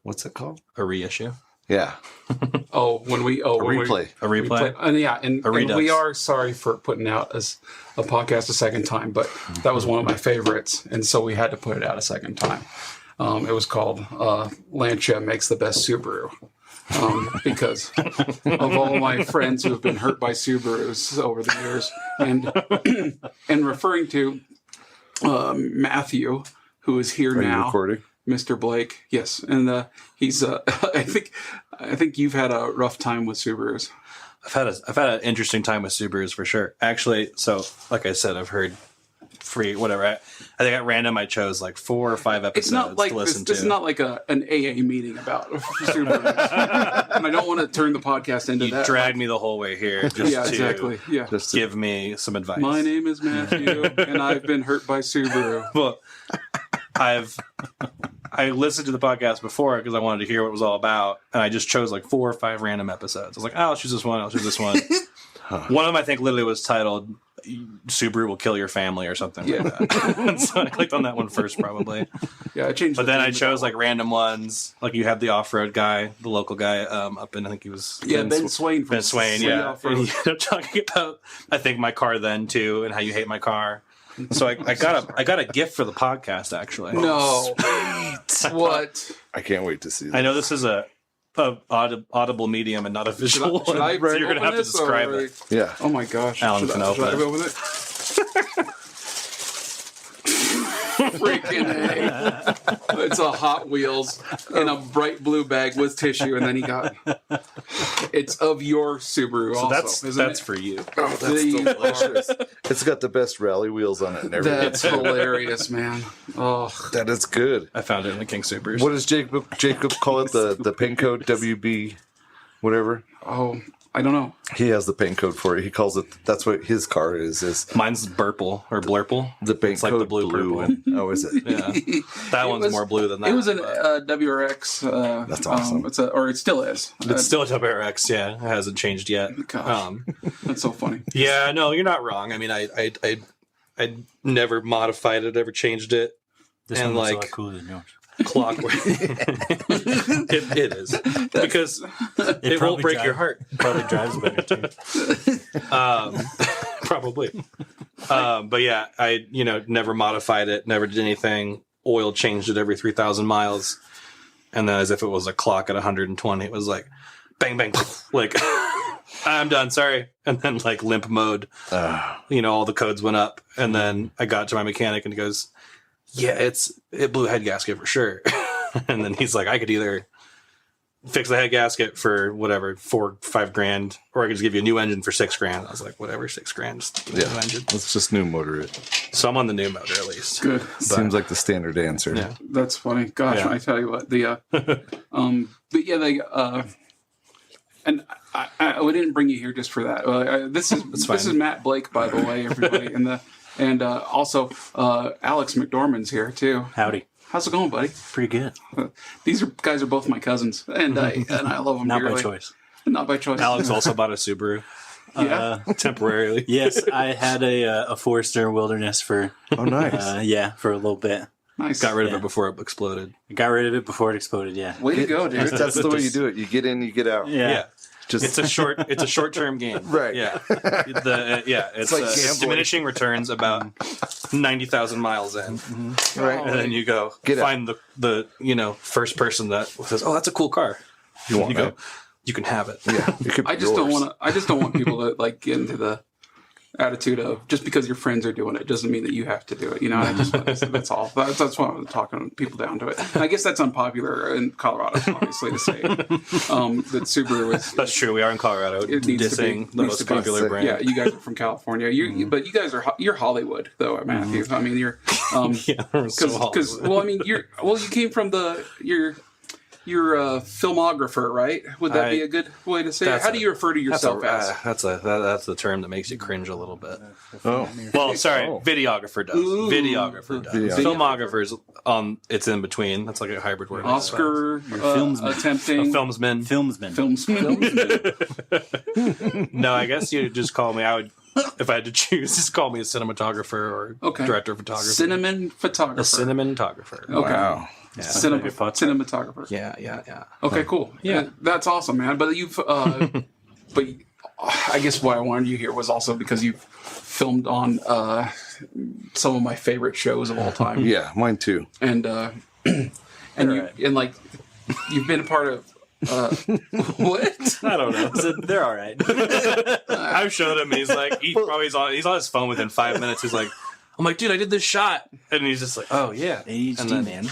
What's it called? A reissue. Yeah. When we replay. A replay. And we are sorry for putting out as a podcast a second time, but that was one of my favorites, and so we had to put it out a second time. It was called Lancia Makes the Best Subaru. Because of all my friends who have been hurt by Subarus over the years, and referring to Matthew, who is here Are now. you recording? Mr. Blake, yes, and he's. I think you've had a rough time with Subarus. I've had an interesting time with Subarus for sure. Actually, so like I said, I've heard whatever. I think at random I chose like 4 or 5 episodes It's not like to listen this to. is not like an AA meeting about Subarus. And I don't want to turn the podcast into that. You dragged me the whole way here just to exactly. Yeah. Just give me some advice. My name is Matthew, and I've been hurt by Subaru. Well, I listened to the podcast before because I wanted to hear what it was all about, and I just chose like 4 or 5 random episodes. I was like, I'll choose this one. I'll choose this one. One of them, I think, literally was titled "Subaru Will Kill Your Family" or something like that. So I clicked on that one first, probably. Yeah, I changed. But then I chose like random ones. Like you have the off-road guy, the local guy up in, I think he was Ben Swain. Ben Swain, yeah. And he ended up talking about, I think, my car then too, and how you hate my car. So I got a gift for the podcast, actually. No. What? I can't wait to see that. I know this is a audible medium and not a visual Should I one, so you're going to have to describe it. Yeah. Oh my gosh. Alan can open it. Open it? Freaking A. It's a Hot Wheels in a bright blue bag with tissue, and then he got... It's of your Subaru So also, that's it? for you. Oh, that's delicious. It's got the best rally wheels on it and everything. That's hilarious, man. Oh, That is good. I found it in the King Supers. What does Jacob call it? The pin code WB whatever? oh, I don't know. He has the paint code for it. He calls it, that's what his car is Mine's Burple or Blurple. the paint It's like code the blue purple. one. Oh, is it? Yeah, that one's was- more blue than that. It was an but WRX. That's awesome. It still is. it's still a WRX. Yeah, it hasn't changed yet. Gosh. That's so funny. Yeah, no, you're not wrong. I mean, I never modified it, ever changed it. This And, one looks a like, lot cooler than yours. Clockwork. it is because it won't probably break your heart. Probably drives better too. Probably. But yeah, I never modified it, never did anything. Oil changed it every 3,000 miles, and then as if it was a clock at 120, it was like bang bang, like I'm done. Sorry, and then like limp mode. All the codes went up, and then I got to my mechanic, and he goes, "Yeah, it blew a head gasket for sure." And then he's like, "I could either fix the head gasket for whatever, $4-5 or I could just give you a new engine for $6,000." I was like, whatever, $6,000, just give me a new engine. Let's just new motor it. So I'm on the new motor at least. Good. Seems like the standard answer. Yeah. That's funny. Gosh, Yeah. I tell you what, but yeah, they, and I didn't bring you here just for that. This is Matt Blake, by the way, everybody, and also Alex McDorman's here too. Howdy. How's it going, buddy? Pretty good. These guys are both my cousins, and I love them Not dearly. by choice. Not by choice. Alex also bought a Subaru Yeah. temporarily. Yes, I had a Forester Wilderness for Oh, nice. for a little bit. Nice. Got rid of Yeah. it before it exploded. I got rid of it before it exploded. Yeah. Way to go, dude. That's the way you do it. You get in, you get out. Yeah. Just It's a short-term game. Right. Yeah. It's like it's gambling. diminishing returns about 90,000 miles in. right. And then you go Get out. find the first person that says, "Oh, that's a cool car." You want go, that? "You can have it." Yeah. It could be I just don't yours. want to. I just don't want people to like get into the attitude of just because your friends are doing it doesn't mean that you have to do it. I just that's all. That's why I'm talking people down to it. And I guess that's unpopular in Colorado, obviously, to say that Subaru is. That's true. We are in Colorado, It needs to be- dissing the needs most to be- popular brand. Yeah, you guys are from California. But you guys you're Hollywood though, Matthew. I mean, you're Yeah, we're so because Hollywood. well, I mean, you came from you're a filmographer, right? Would that be a good way to say it? How do you refer to yourself as? That's the term that makes you cringe a little bit. Oh. Well, sorry, Oh. videographer does. Ooh. Videographer does. Videographer. Filmographer's it's in between. That's like a hybrid word. Oscar filmsman. attempting Filmsman. Filmsman. filmsman. No, I guess you just call me. I would if I had to choose, just call me a cinematographer or Okay. director of photography. Cinnamon photographer. A cinematographer. Okay. Wow. Yeah. Cinematographer. Yeah. Okay, cool. Yeah. That's awesome, man. But you've, but I guess why I wanted you here was also because you've filmed on some of my favorite shows of all time. Yeah, mine too. And and like you've been a part of what? I don't know. They're all right. I've showed him, and he's like, he's on his phone within 5 minutes. He's like, I'm like, dude, I did this shot, and he's just like, oh yeah, ADHD, and then man.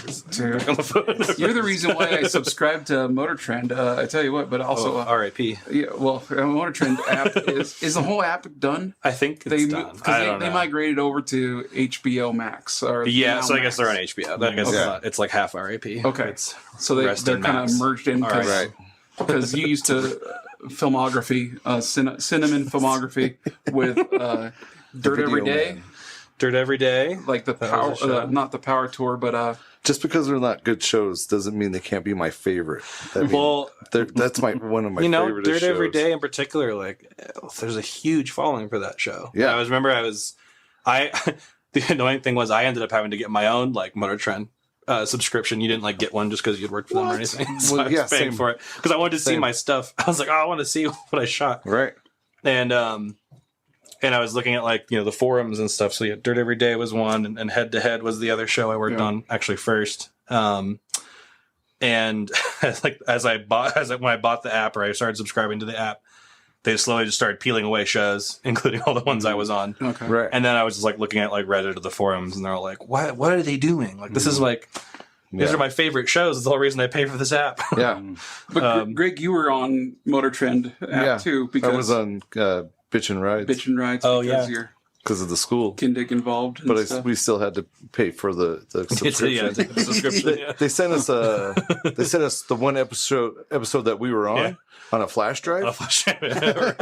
on the phone. You're the reason why I subscribed to Motor Trend. I tell you what, but also R.I.P. yeah. Well, Motor Trend app is the whole app done? I think it's done. I don't know. They migrated over to HBO Max. Or Yeah, Now so I guess Max. they're on HBO. I guess it's like half RAP. Okay. It's So rest they're in kind Max. of merged in Right. because you used to filmography, cinnamon filmography with Dirt Every Video Day, Man. Dirt Every Day. like the power, was a show. not the Power Tour, but Just because they're not good shows doesn't mean they can't be my favorite. Well, That's one of my you know, favorite Dirt shows. Every Day in particular, like, there's a huge following for that show. Yeah. The annoying thing was I ended up having to get my own like Motor Trend subscription. You didn't like get one just because you'd worked for them or What? anything. So Well, I was yeah, paying same. for it because I wanted to see Same. my stuff. I was like, oh, I want to see what I shot. Right. And I was looking at like, the forums and stuff. So yeah, Dirt Every Day was one, and Head to Head was the other show I worked on actually first. And like when I bought the app or I started subscribing to the app, they slowly just started peeling away shows, including all the ones I was on. okay. Right. And then I was just like looking at like Reddit or the forums, and they're all like, "What are they doing? Like this is like these Yeah. are my favorite shows. It's the whole reason I pay for this app." Yeah. But Greg, you were on Motor Trend app Yeah. too because I was on Bitch and Rides Bitch and Rides Oh, because yeah. you're because of the school. Kindig involved. And But stuff. we still had to pay for the subscription. the subscription. Yeah. They sent us the one episode that we were on on a flash drive. A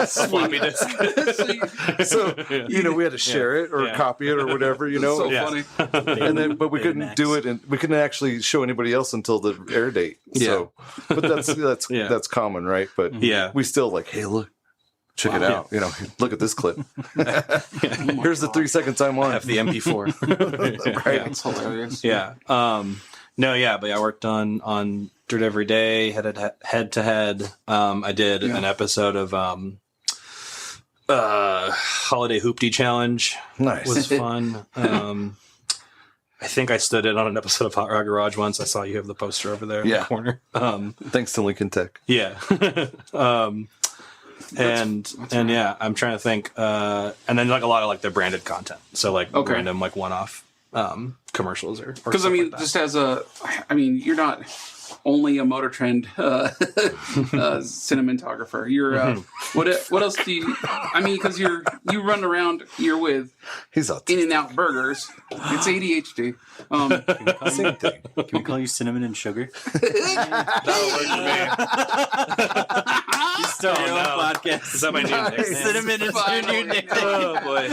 floppy disk. So we had to share it or Yeah. copy it or whatever. so Yeah. funny. And then, but we couldn't Max. do it, and we couldn't actually show anybody else until the air date. So, but that's Yeah. that's common, right? But Yeah. we still like, hey, look, check it out. Look at this clip. Here's the 3 seconds I'm on. Have the MP4. Right. That's hilarious. Yeah. No, yeah, but I worked on Dirt Every Day, Head to Head. I did an episode of Holiday Hoopty Challenge. Nice. Was fun. I think I stood in on an episode of Hot Rod Garage once. I saw you have the poster over there in Yeah. the corner. Thanks to Lincoln Tech. Yeah. And yeah, I'm trying to think. And then like a lot of like the branded content. So like random like one-off commercials or Because stuff like that. just as you're not only a Motor Trend cinematographer. You're what else do you? Because you run around. You're with He's out. In-N-Out Burgers. It's ADHD. Same thing. Can we call you Cinnamon and Sugar? That'll work for me. You start your own no. podcast. Is that my new nickname? Cinnamon is your new nickname. Oh boy.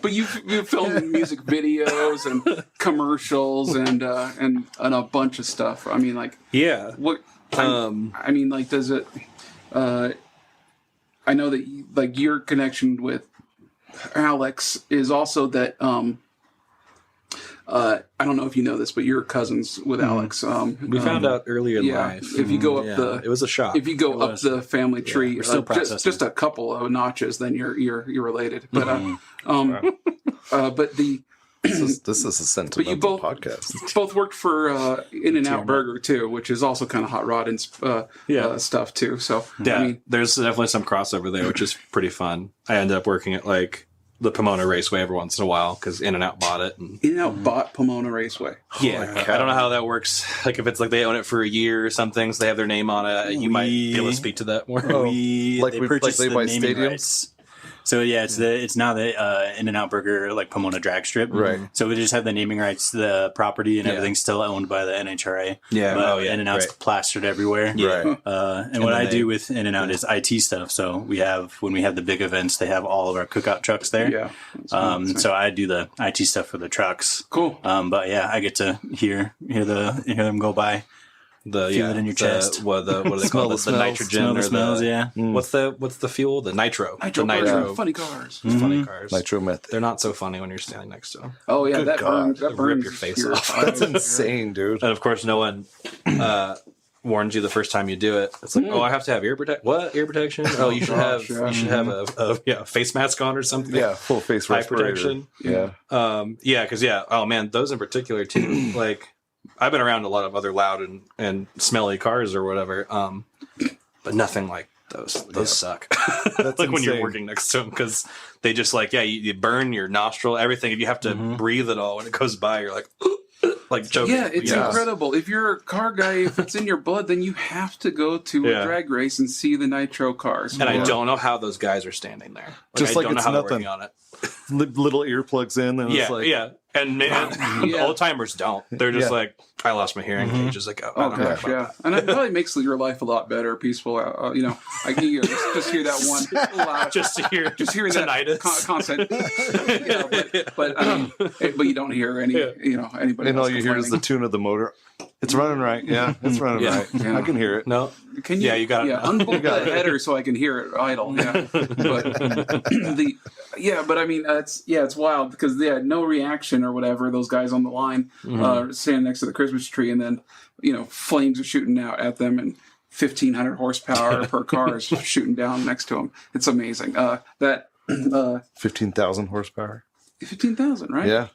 But you film music videos and commercials and a bunch of stuff. I mean, like Yeah. what? Does it? I know that like your connection with Alex is also that. I don't know if you know this, but you're cousins with Alex. We found out earlier in life. If you go up It was a shock. if you go up the family tree, we're still processing. just a couple of notches, then you're related. But but the This is a sentimental both- podcast. both worked for In-N-Out Burger too, which is also kind of hot rod and stuff too. So Yeah, there's definitely some crossover there, which is pretty fun. I ended up working at like the Pomona Raceway every once in a while because In-N-Out bought it. And In-N-Out bought Pomona Raceway. yeah, I don't know how that works. Like if it's like they own it for a year or something, so they have their name on it. You might be able to speak to that more. Like purchased they the buy naming stadiums? rights. So yeah, it's now the In-N-Out Burger like Pomona drag strip. Right. So we just have the naming rights, the property and Yeah. everything's still owned by the NHRA. Yeah. But Oh, yeah. In-N-Out's Right. plastered everywhere. Right. And what then I they- do with In-N-Out is IT stuff. So when we have the big events, they have all of our cookout trucks there. Yeah. So I do the IT stuff for the trucks. Cool. But yeah, I get to hear them go by Feel it in your chest. What do they Smell call it? the The smells. nitrogen Smell the or smells, the yeah. what's the fuel? The nitro. The Nitro, nitro. funny cars. Funny cars. Nitro method. They're not so funny when you're standing next to them. Oh yeah, Good that God. burns. That Rip burns your face off. That's insane, dude. And of course, no one warns you the first time you do it. It's like, oh, I have to have ear protection. What ear protection? Oh, you should have a face mask on or something. Yeah, full face Eye respirator. protection. Yeah. Because oh man, those in particular too. Like, I've been around a lot of other loud and smelly cars or whatever, but nothing like those. Those suck. That's like when you're insane. working next to them, because they just like you burn your nostril, everything. If you have to breathe it all when it goes by, you're like choking. Yeah, it's incredible. If you're a car guy, if it's in your blood, then you have to go to a drag race and see the nitro cars. And I don't know how those guys are standing there. Just I like don't know it's how they're nothing. working on it. Little earplugs in, and it's like, And the old timers don't. They're just like, I lost my hearing. They're just like, Oh gosh, yeah, and it probably makes your life a lot better, peaceful. I can just hear that one loud, just to hear, just hearing tinnitus. that constant. But you don't hear any, anybody. and else all you hear is the complaining. tune of the motor. It's running right. Yeah, it's running Yeah. right. Yeah. I can hear it. No, Can you? Yeah, you got it. Yeah, unbolt the header so I can hear it idle. Yeah, but I mean, it's wild because they had no reaction or whatever. Those guys on the line standing next to the Christmas tree, and then flames are shooting out at them, and 1,500 horsepower per car is shooting down next to them. It's amazing. 15,000 horsepower. 15,000, right? Yeah,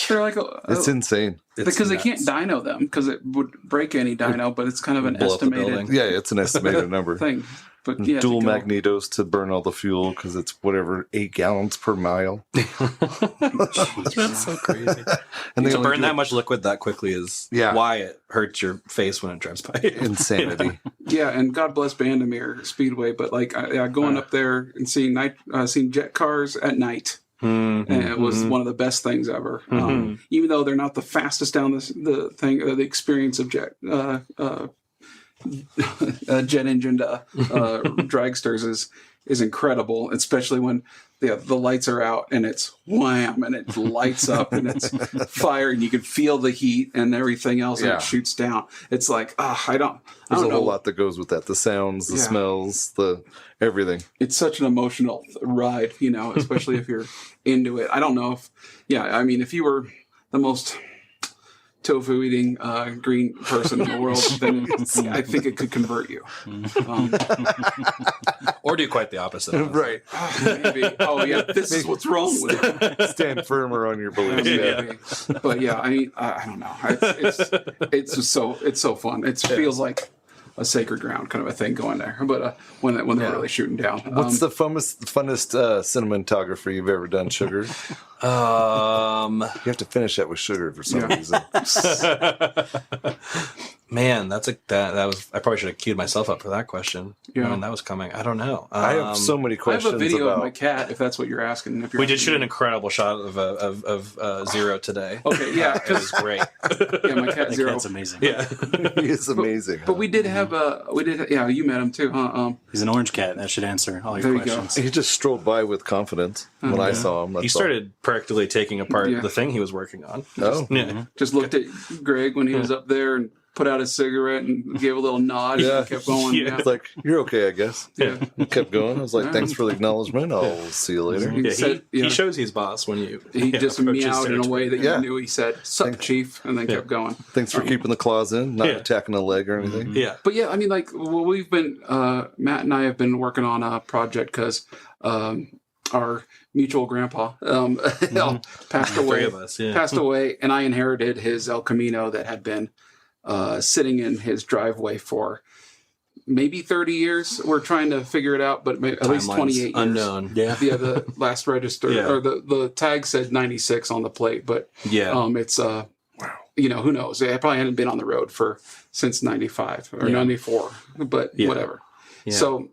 They're like it's insane. because they can't dyno them because it would break any dyno, but it's kind of an Blow up the estimated building. Yeah, it's an estimated number. thing. But yeah, Dual to go- magnetos to burn all the fuel because it's whatever 8 gallons per mile. That's so crazy. And they To only burn do that much liquid that quickly is why it hurts your face when it drives by. insanity. Yeah, and God bless Bandamere Speedway, but like going up there and seeing seeing jet cars at night. And it was one of the best things ever. Even though they're not the fastest down the thing, the experience of jet engined dragsters is incredible, especially when the lights are out and it's wham and it lights up and it's fire and you can feel the heat and everything else and Yeah. it shoots down. It's like I don't There's a know. whole lot that goes with that. The sounds, the smells, the everything. It's such an emotional ride, especially if you're into it. I don't know if you were the most tofu eating green person in the world, then I think it could convert you. Or do quite the opposite. honestly. Right. Maybe. Oh yeah, this is what's wrong with it. Stand firmer on your beliefs. Maybe. But yeah, I mean, I don't know. It's just so fun. It feels like a sacred ground kind of a thing going there. But when they're really shooting down, What's the funnest cinematographer you've ever done, Sugar? You have to finish that with sugar for some reason. Man, that was. I probably should have queued myself up for that question. Yeah. When that was coming. I don't know. I have so many I have questions a video about of my cat, if that's what you're asking. If you're We did asking shoot an me. incredible shot of Zero today. Okay, yeah, It was great. yeah, my cat That Zero. cat's amazing. Yeah. He is amazing. But we did have you met him too, huh? He's an orange cat. That should answer all There your you go. questions. He just strolled by with confidence when I saw him. He started practically taking apart Yeah. the thing he was working on. Oh. Yeah. Just looked at Greg when he was up there and put out his cigarette and gave a little nod Yeah. and kept going. Yeah. It's like, you're okay, I guess. Yeah. He kept going. I was like, thanks for the acknowledgement. I'll see you later. He Yeah, said, he shows he's boss when you. he just approach his meowed in a way that Yeah. you knew he said, "Sup, chief," and then kept going. Thanks for keeping the claws in, not Yeah. attacking a leg or anything. Yeah. But yeah, I mean, like we've been Matt and I have been working on a project because our mutual grandpa passed Three away. of us. Yeah. Passed away, and I inherited his El Camino that had been sitting in his driveway for maybe 30 years. We're trying to figure it out, but at least Timelines 28 years. unknown. Yeah. Yeah, the last register Yeah. or the tag said 96 on the plate, but Yeah. it's who knows? It probably hadn't been on the road since 95 or Yeah. 94, but Yeah. whatever. Yeah. So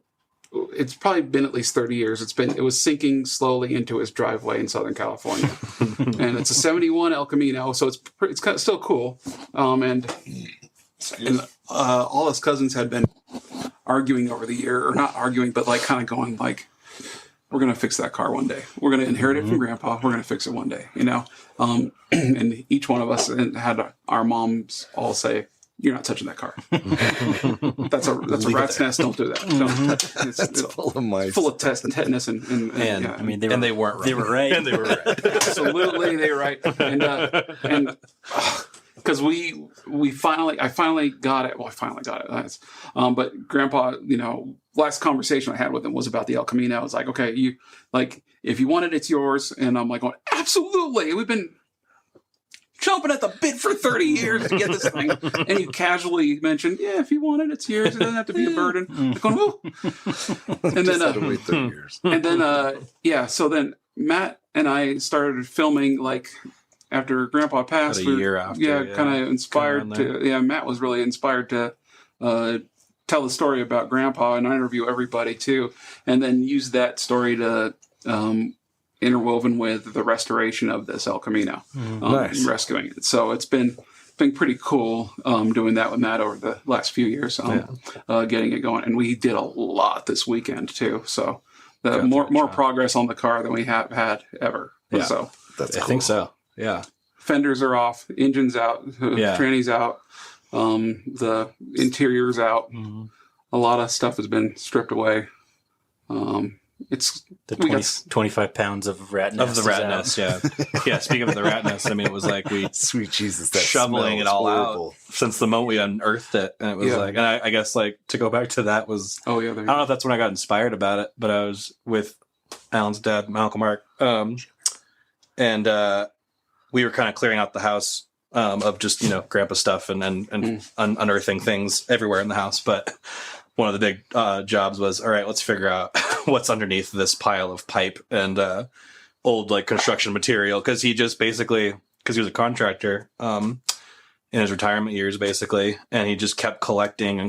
it's probably been at least 30 years. It was sinking slowly into his driveway in Southern California, and it's a 71 El Camino, so it's kind of still cool. And all his cousins had been arguing over the year, or not arguing, but like kind of going like, "We're gonna fix that car one day. We're gonna inherit it from Grandpa. We're gonna fix it one day," And each one of us had our moms all say, you're not touching that car. That's a rat's nest. Don't do that. Don't touch it. It's Full of mice. full of tetanus and yeah. I mean, And they weren't right. They were right. And they were right. Absolutely, they're right. And because I finally got it. Well, I finally got it. That's, but Grandpa, last conversation I had with him was about the El Camino. I was like, okay, if you want it, it's yours. And I'm like, going, absolutely. We've been jumping at the bit for 30 years to get this thing. And you casually mentioned, yeah, if you want it, it's yours. It doesn't have to be a burden. I'm going, oh. And then, Had to wait 30 years. and then, so then Matt and I started filming after Grandpa passed. About a year after. Yeah, kind of inspired Kinda to, Matt was really inspired to tell the story about Grandpa and interview everybody too. And then use that story to, interwoven with the restoration of this El Camino, Nice. and rescuing it. So it's been pretty cool doing that with Matt over the last few years, getting it going. And we did a lot this weekend too. So more progress on the car than we have had ever. Yeah. So That's I cool. think so. Yeah. fenders are off, engine's out, tranny's out, the interior's out. Mm-hmm. A lot of stuff has been stripped away. It's The we 20, got- 25 pounds of rat nest. Of the is rat out. nest, yeah. Yeah, speaking of the rat nest, I mean, it was like we Sweet Jesus, that shoveling smell it is all horrible. out since the moment we unearthed it. And it was Yeah. like, and I guess to go back to that was, oh yeah, I don't know if that's when I got inspired about it, but I was with Alan's dad, my Uncle Mark, and we were kind of clearing out the house of just, grandpa stuff and unearthing things everywhere in the house. But one of the big jobs was, all right, let's figure out what's underneath this pile of pipe and old construction material. Because he just basically, because he was a contractor in his retirement years, basically, and he just kept collecting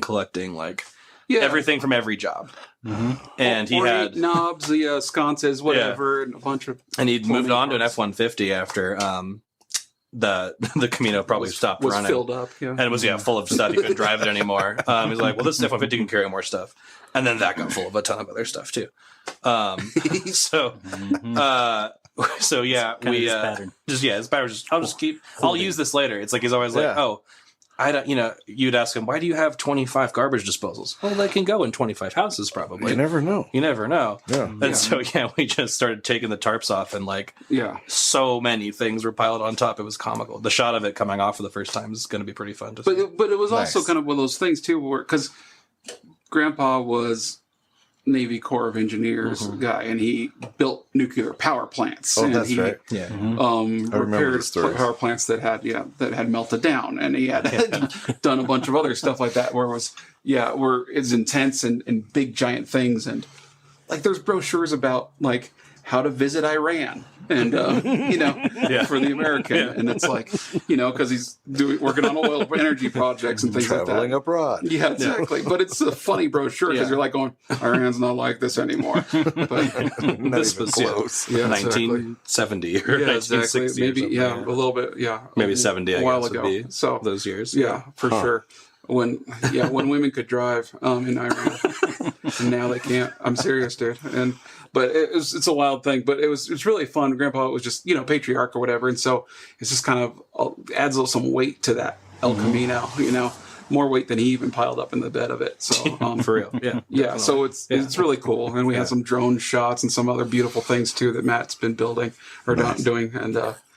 everything from every job. Mm-hmm. And he had knobs, the sconces, whatever, and a bunch of. and he'd moved on to an parts. F-150 after the Camino probably stopped was running. filled up. Yeah, And it was full of stuff. He couldn't drive it anymore. He's like, well, this F-150 can carry more stuff. And then that got full of a ton of other stuff too. So yeah, Kind of we his pattern. his pattern was just I'll use this later. It's like he's always like, Yeah. oh, I don't, you'd ask him, why do you have 25 garbage disposals? Well, they can go in 25 houses probably. You never know. You never know. Yeah. And so we just started taking the tarps off and so many things were piled on top. It was comical. The shot of it coming off for the first time is going to be pretty fun to see. but it was also Nice. kind of one of those things too, where because Grandpa was Navy Corps of Engineers guy, and he built nuclear power plants. Oh, and that's he, right. Yeah. remember repaired the stories. power plants that had melted down, and he had done a bunch of other stuff like that, where it was where it's intense and big giant things, and there's brochures about how to visit Iran, and for the American, and it's because he's working on oil energy projects and things Traveling like that. abroad. Yeah, exactly. But it's a funny brochure because you're going, Iran's not like this anymore. But Not This even was close. yeah, exactly. 1970 or Yeah, 1960 exactly. Maybe or something. a little bit. Maybe 70. a while I guess ago. would be So those years. yeah, for sure. When women could drive in Iran, and now they can't. I'm serious, dude. But it's a wild thing. But it's really fun. Grandpa was just patriarch or whatever, and so it's just kind of adds some weight to that El Camino. More weight than he even piled up in the bed of it. So For real. Yeah. yeah, so it's really cool, and we had some drone shots and some other beautiful things too that Matt's been building or doing, and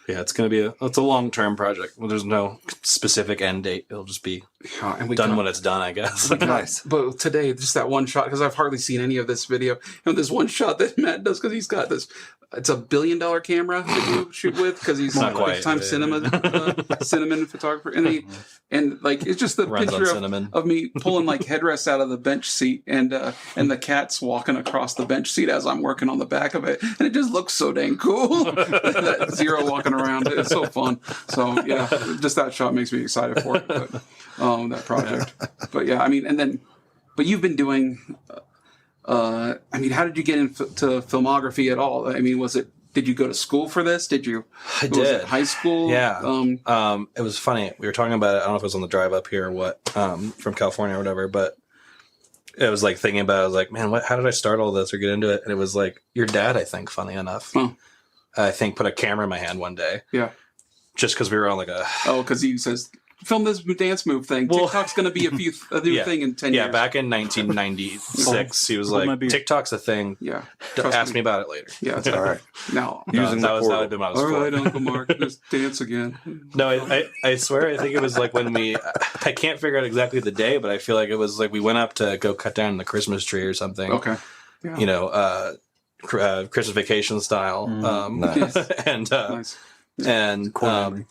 Yeah, it's going to be it's a long-term project. Well, there's no specific end date. It'll just be and we done got- when it's done, I guess. Nice. But today, just that one shot, because I've hardly seen any of this video. This one shot that Matt does, because he's got this. It's a $1 billion camera that you shoot with, because he's Not quite. lifetime cinnamon photographer, and it's just the Runs on picture cinnamon. of me pulling headrests out of the bench seat, and the cat's walking across the bench seat as I'm working on the back of it, and it just looks so dang cool. That Zero walking around, it's so fun. So yeah, just that shot makes me excited for it. But, that project. But yeah, but you've been doing. How did you get into filmography at all? Did you go to school for this? I Was did. it high school? Yeah. It was funny. We were talking about it. I don't know if it was on the drive up here or what, from California or whatever, but it was thinking about it. I was like, man, how did I start all this or get into it? And it was your dad, I think, funny enough, I think put a camera in my hand one day. Yeah. Just because we were on Oh, because he says film this dance move thing. Well, TikTok's going to be a new thing in 10 years. Yeah, back in 1996, he was like, TikTok's a thing. Yeah. Ask me about it later. Yeah, it's All right. No. Using the that portal. would be my All right, Uncle Mark, let's dance again. No, I swear, I think it was like when I can't figure out exactly the day, but I feel like it was like we went up to go cut down the Christmas tree or something. Okay. Yeah. You know, Christmas Vacation style. Nice. And, Nice. and, Core memory.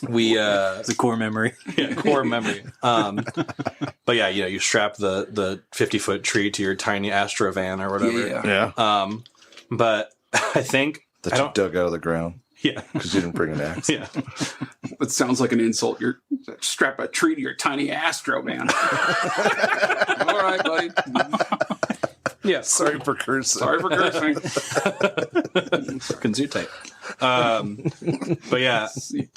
we, It's a core memory. yeah, core memory. But yeah, you know, you strap the 50-foot tree to your tiny Astrovan or whatever. Yeah. Yeah. But I think That you dug out of the ground yeah, because you didn't bring an axe. yeah. It sounds like an insult. You're strap a tree to your tiny Astro, man. All right, buddy. Yeah, Sorry for cursing. Sorry for cursing. Gesundheit. But yeah,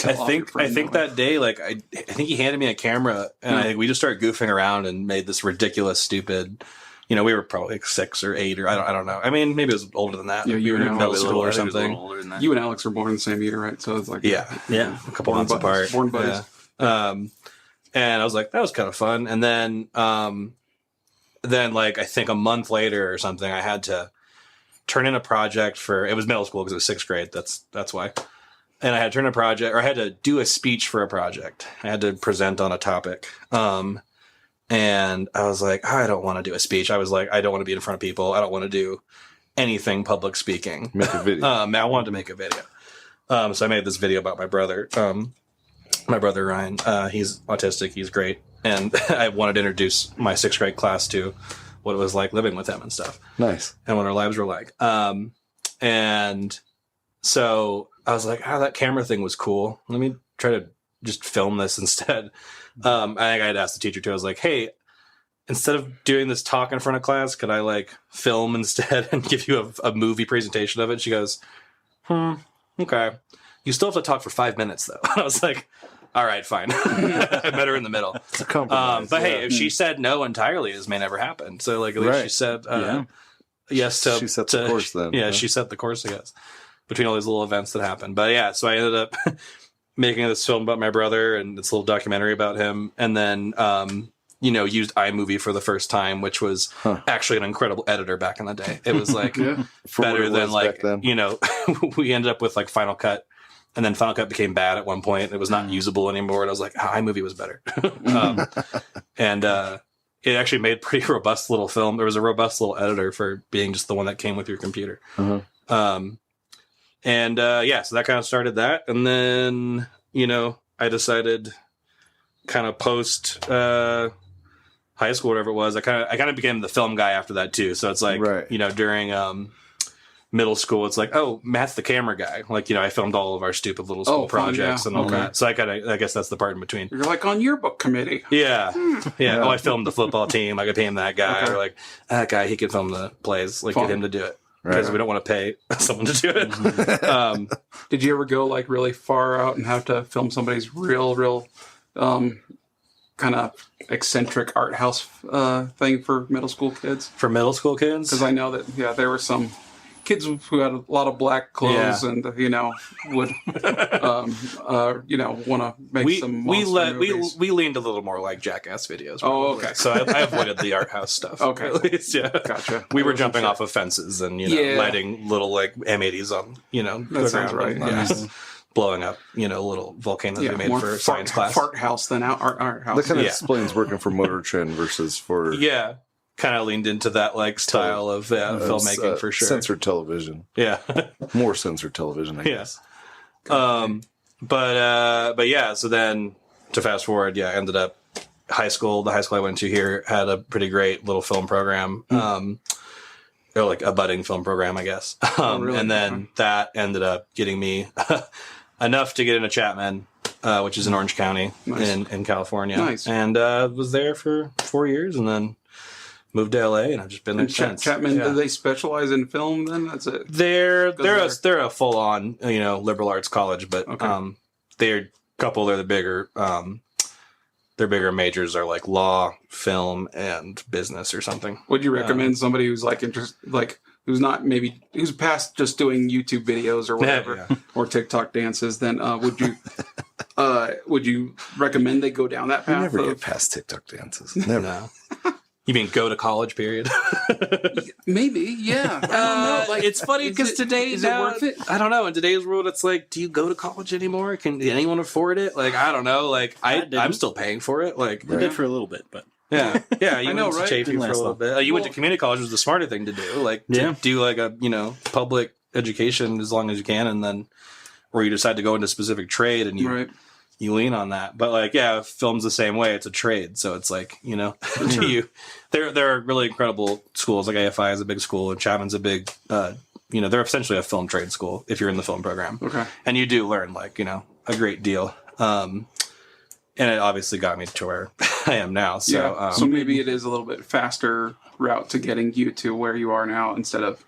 I think that day, like I think he handed me a camera, and I think we just started goofing around and made this ridiculous, stupid. You know, we were probably like 6 or 8, or I don't know. I mean, maybe it was older than that. Yeah, you we were and in Alex middle school or I think it was a something. little older than that. You and Alex were born in the same year, right? So it's like Yeah, Yeah. a couple Born months buddies. apart. Born buddies. Yeah. And I was like, that was kind of fun. And then like I think a month later or something, I had to turn in a project for, it was middle school because it was 6th grade. That's why. And I had to turn a project, or I had to do a speech for a project. I had to present on a topic. And I was like, I don't want to do a speech. I was like, I don't want to be in front of people. I don't want to do anything public speaking. Make a video. I wanted to make a video. So I made this video about my brother. My brother Ryan, he's autistic. He's great. And I wanted to introduce my 6th grade class to what it was like living with him and stuff. Nice. And what our lives were like. And so I was like, that camera thing was cool. Let me try to just film this instead. I think I had asked the teacher too. I was like, hey, instead of doing this talk in front of class, could I like film instead and give you a movie presentation of it? She goes, okay. You still have to talk for 5 minutes though. I was like, all right, fine. I met her in the middle. It's a compromise. But hey, if she said no entirely, this may never happen. So like at least she said yes to. She set the course then. Yeah, she set the course, I guess, between all these little events that happened. But yeah, so I ended up making this film about my brother and this little documentary about him, and then used iMovie for the first time, which was actually an incredible editor back in the day. It was like better than like we ended up with like Final Cut. And then Final Cut became bad at one point. It was not usable anymore. And I was like, iMovie was better. And it actually made pretty robust little film. There was a robust little editor for being just the one that came with your computer. So that kind of started that. And then, I decided kind of post high school, whatever it was, I kind of became the film guy after that too. So it's like, during middle school, it's like, oh, Matt's the camera guy. Like, I filmed all of our stupid little school projects and all that. So I guess that's the part in between. You're like on yearbook committee. Yeah. Yeah. Oh, I filmed the football team. I could pay him that guy. Or like, that guy, he could film the plays. Like, get him to do it. Because we don't want to pay someone to do it. Did you ever go like really far out and have to film somebody's real kind of eccentric art house thing for middle school kids? For middle school kids? Because I know that, there were some kids who had a lot of black clothes and would want to make some movies. We leaned a little more like Jackass videos. Oh, okay. So I avoided the art house stuff. Okay, at least, yeah. Gotcha. We were jumping off of fences and lighting little like M80s on that sounds right. And, blowing up little volcanoes we made for science class. Fart house than art house. That kind of explains working for Motor Trend versus for kind of leaned into that like style of filmmaking for sure. Censored television. Yeah. More censored television, I guess. But yeah, so then to fast forward, I ended up high school. The high school I went to here had a pretty great little film program. Or like a budding film program, I guess. Really? And then that ended up getting me enough to get into Chapman, which is in Orange County in California. Nice. And was there for 4 years and then moved to LA, and I've just been there since. Chapman, do they specialize in film then? That's it. They're a full on liberal arts college, but they're the bigger their bigger majors are like law, film, and business or something. Would you recommend somebody who's like who's past just doing YouTube videos or whatever or TikTok dances? Then would you Would you recommend they go down that You path? never of- get past TikTok dances. Never. No. You mean go to college? Period. Maybe, yeah. I don't know. Like, it's funny because today is it worth it? I don't know. In today's world, it's like, do you go to college anymore? Can anyone afford it? Like, I don't know. Like, I'm still paying for it. Like, I did for a little bit, but yeah, you I know, went right? to Chafee Didn't for a last little long. bit. You went to community college was the smarter thing to do. Like, to do like a public education as long as you can, and then or you decide to go into a specific trade and you Right. you lean on that. But like, yeah, film's the same way. It's a trade, so it's like there are really incredible schools. Like AFI is a big school, and Chapman's a big. They're essentially a film trade school if you're in the film program. Okay. And you do learn a great deal. And it obviously got me to where I am now. So, Yeah. So maybe it is a little bit faster route to getting you to where you are now instead of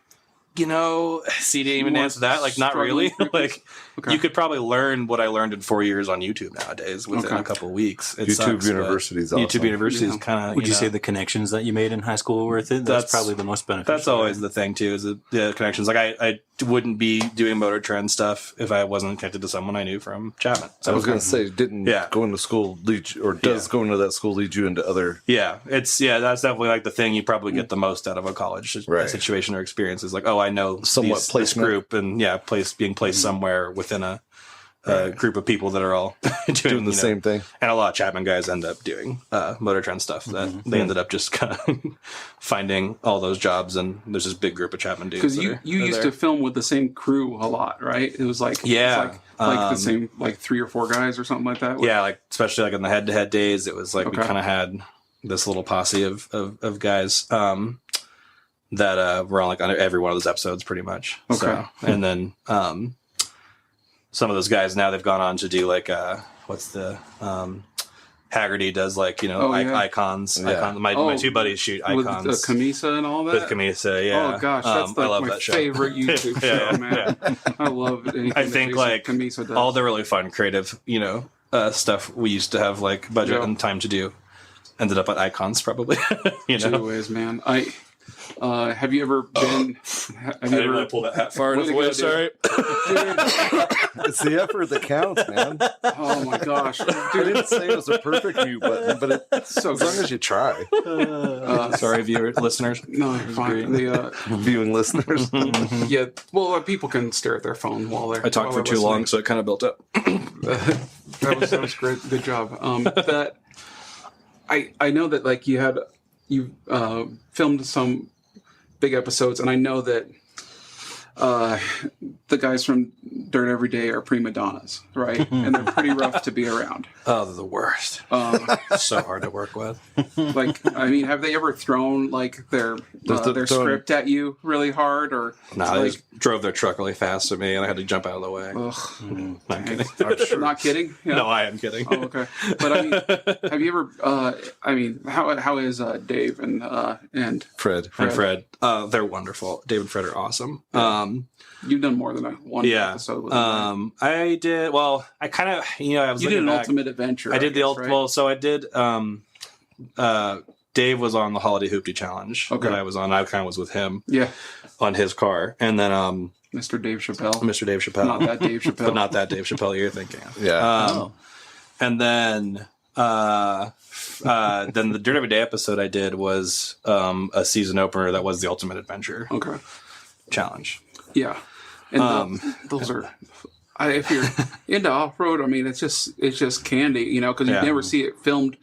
see, didn't even More answer that. Like, not really. struggling. Like, you could probably learn what I learned in 4 years on YouTube nowadays within a couple of weeks. It YouTube sucks, but University is awesome. YouTube University is kind of. would you say the connections that you made in high school were worth it? That's probably the most beneficial. That's always the thing too, is the connections. Like I wouldn't be doing Motor Trend stuff if I wasn't connected to someone I knew from Chapman. So I was going to say, didn't going to school lead you, or does going to that school lead you into other? Yeah, that's definitely like the thing you probably get the most out of a college situation or experience is like, oh, I know Somewhat this group, and being placed somewhere within a group of people that are all doing the same thing. And a lot of Chapman guys end up doing Motor Trend stuff that they ended up just kind of finding all those jobs, and there's this big group of Chapman dudes. because you used to film with the same crew a lot, right? It was like like the same 3 or 4 guys or something like that. Yeah, like especially like in the head-to-head days, it was like we kind of had this little posse of guys that were on on every one of those episodes pretty much. Okay. So, and then some of those guys now they've gone on to do what's the Haggerty does icons. Yeah. Icons. My 2 buddies shoot icons with Camisa and all that. with Camisa. Yeah. Oh gosh, that's I love my that show. favorite YouTube show, man. I love anything I think that Camisa does. all the really fun creative stuff we used to have budget and time to do ended up at icons probably. Anyways, man, have you ever been? Have you ever pull that hat far enough away, sorry. It's the effort that counts, man. Oh my gosh, I didn't say it was a perfect mute button, but so as long as you try. Sorry, listeners. No, you're fine. The, Viewing listeners. yeah, well, people can stare at their phone while they're. I talked for too long, so it kind of built up. That was great. Good job. That I know that you filmed some big episodes, and I know that the guys from Dirt Every Day are prima donnas, right? And they're pretty rough to be around. Oh, they're the worst. So hard to work with. Have they ever thrown their script at you really hard, or they just drove their truck really fast at me, and I had to jump out of the way. Ugh. I'm kidding. I'm sure. Not kidding? Yeah. No, I am kidding. Oh, okay. But have you ever? How is Dave and Fred. And Fred, they're wonderful. Dave and Fred are awesome. You've done more than one episode with them, right? I did. Well, I kind of, I was. You did an back. Ultimate Adventure. I did the right? Well, so I did. Dave was on the Holiday Hoopty Challenge that I was on. I kind of was with him. Yeah. On his car, and then Mr. Dave Chappelle. Mr. Dave Chappelle, Not that Dave Chappelle, but not that Dave Chappelle you're thinking of. Yeah. And then the Dirt Every Day episode I did was a season opener that was the Ultimate Adventure Okay. Challenge. Yeah. And those are. If you're into off road, it's just candy, because you never see it filmed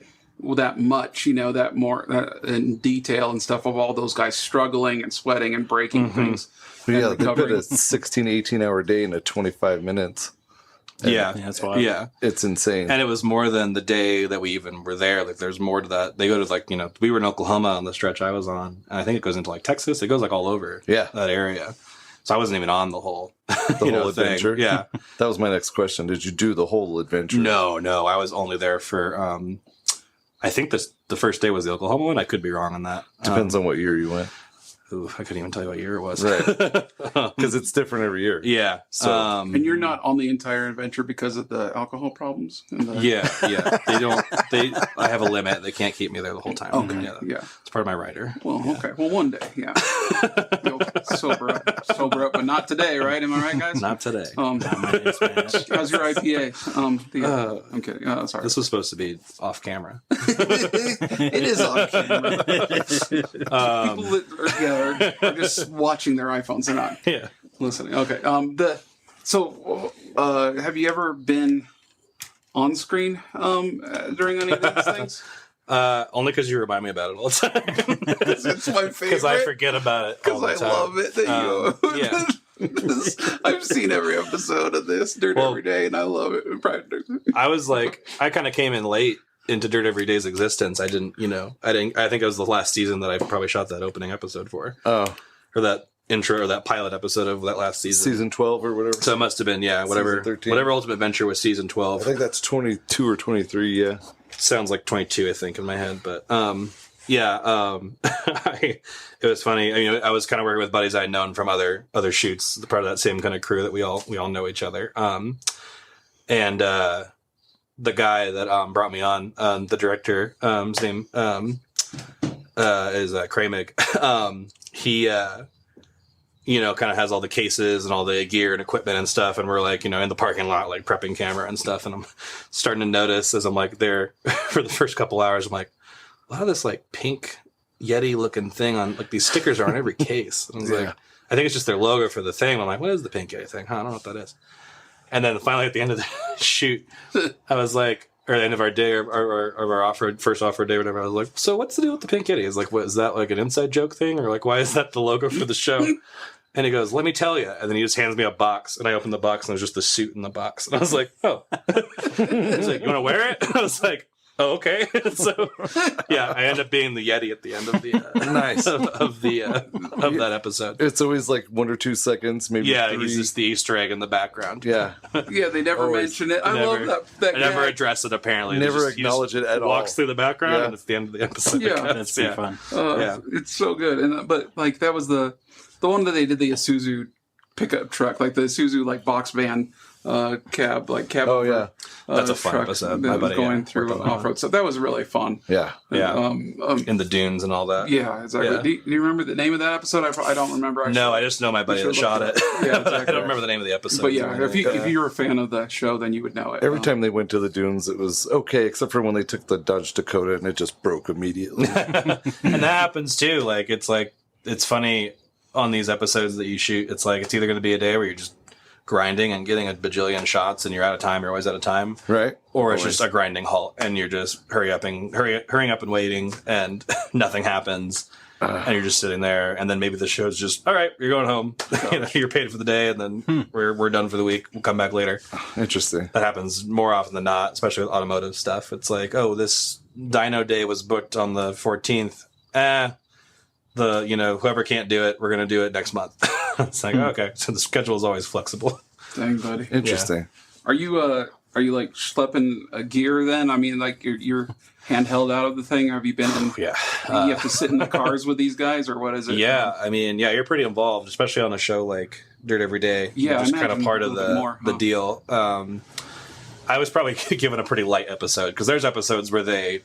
that much, that more in detail and stuff of all those guys struggling and sweating and breaking things. Yeah, they did a 16, 18-hour day in 25 minutes. Yeah, that's wild. Yeah, it's insane. And it was more than the day that we even were there. There's more to that. They go to we were in Oklahoma on the stretch I was on, and I think it goes into Texas. It goes all over that area. So I wasn't even on the whole whole adventure. Thing. Yeah, that was my next question. Did you do the whole adventure? No. I was only there for. I think the first day was the Oklahoma one. I could be wrong on that. Depends on what year you went. Ooh, I couldn't even tell you what year it was. Right. Because it's different every year. Yeah. So, and you're not on the entire adventure because of the alcohol problems? Yeah. They I have a limit. They can't keep me there the whole time. Okay. Yeah. It's part of my rider. Well, okay. Well, one day, yeah. You'll sober up, but not today, right? Am I right, guys? Not today. My name's Spanish. How's your IPA? I'm kidding. Sorry. This was supposed to be off camera. It is on camera. People that are just watching their iPhones. They're not Yeah. listening. Okay. Have you ever been on screen during any of these things? Only because you remind me about it all the time. It's my favorite. Because I forget about it all the Because I time. love it that you. Yeah. I've seen every episode of this Dirt Every Day, and I love it. I was like, I kind of came in late into Dirt Every Day's existence. I think it was the last season that I probably shot that opening episode for. Oh. Or that intro or that pilot episode of that last season. Season 12 or whatever. So it must have been, whatever 13. whatever Ultimate Venture was season 12. I think that's 22 or 23, yeah. Sounds like 22, I think, in my head. But it was funny. I mean, I was kind of working with buddies I'd known from other shoots, part of that same kind of crew that we all know each other. And the guy that brought me on, the director, his name is Kramig. He kind of has all the cases and all the gear and equipment and stuff. And we're like, in the parking lot, like prepping camera and stuff. And I'm starting to notice as I'm like there for the first couple hours, I'm like, a lot of this like pink Yeti looking thing on like these stickers are on every case. And I was like, I think it's just their logo for the thing. I'm like, what is the pink Yeti thing? I don't know what that is. And then finally at the end of the shoot, I was like, or the end of our day or our first off-road day, or whatever, I was like, so what's the deal with the pink Yeti? Is like, what is that, like an inside joke thing? Or like, why is that the logo for the show? And he goes, let me tell you. And then he just hands me a box, and I opened the box, and there's just the suit in the box. And I was like, oh. He's like, you want to wear it? And I was like, oh, okay. So, I end up being the Yeti at the end of the Nice of that episode. It's always like 1 or 2 seconds, maybe. Yeah, 3. he's just the Easter egg in the background. Yeah, Yeah, they never mention it. I love that. I never gag. address it. Apparently, never he acknowledge it at all. Walks through the background, Yeah. and it's the end of the episode. Yeah. That's pretty fun. It's so good. And but like that was the one that they did the Isuzu pickup truck, like the Isuzu like box van cab. Oh yeah, That's a fun truck episode. that My was buddy, going through off-road stuff. That was really fun. yeah. Yeah. In the dunes and all that. Yeah, exactly. Yeah. Do you remember the name of that episode? I don't remember. Actually. No, I just know my buddy You that should shot look it. it up. Yeah, I exactly. don't remember the name of the episode. But yeah, if you're a fan of the show, then you would know it. Every time they went to the dunes, it was okay, except for when they took the Dodge Dakota and it just broke immediately. And that happens too. Like it's funny on these episodes that you shoot. It's like it's either going to be a day where you're just grinding and getting a bajillion shots and you're out of time. You're always out of time, Right? or it's just a grinding halt and you're just hurrying up and waiting and nothing happens. And you're just sitting there, and then maybe the show's just all right. You're going home. You're paid for the day, and then we're done for the week. We'll come back later. Interesting. That happens more often than not, especially with automotive stuff. It's like, oh, this dyno day was booked on the 14th. Whoever can't do it, we're gonna do it next month. It's like, okay, so the schedule is always flexible. Dang, buddy. Interesting. Are you like schlepping gear then? I mean, like you're handheld out of the thing? Or have you been in? Yeah. You have to sit in the cars with these guys, or what is it? Yeah, I mean, you're pretty involved, especially on a show like Dirt Every Day. Yeah, You're just I kind of imagine part a of little bit more, the deal. I was probably given a pretty light episode because there's episodes where they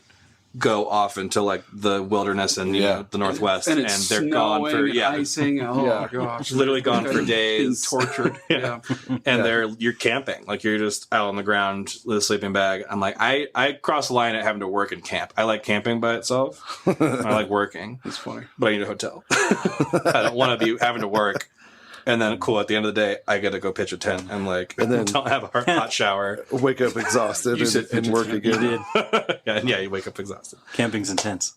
go off into like the wilderness and the Northwest, and and they're gone for and icing. Oh gosh, literally gone for days, being tortured. Yeah. and you're camping, like you're just out on the ground with a sleeping bag. I'm like, I cross the line at having to work and camp. I like camping by itself. I like working. That's funny. But I need a hotel. I don't want to be having to work. And then, cool, at the end of the day, I get to go pitch a tent and and then don't have a hot shower. Wake up exhausted and work again. You wake up exhausted. Camping's intense.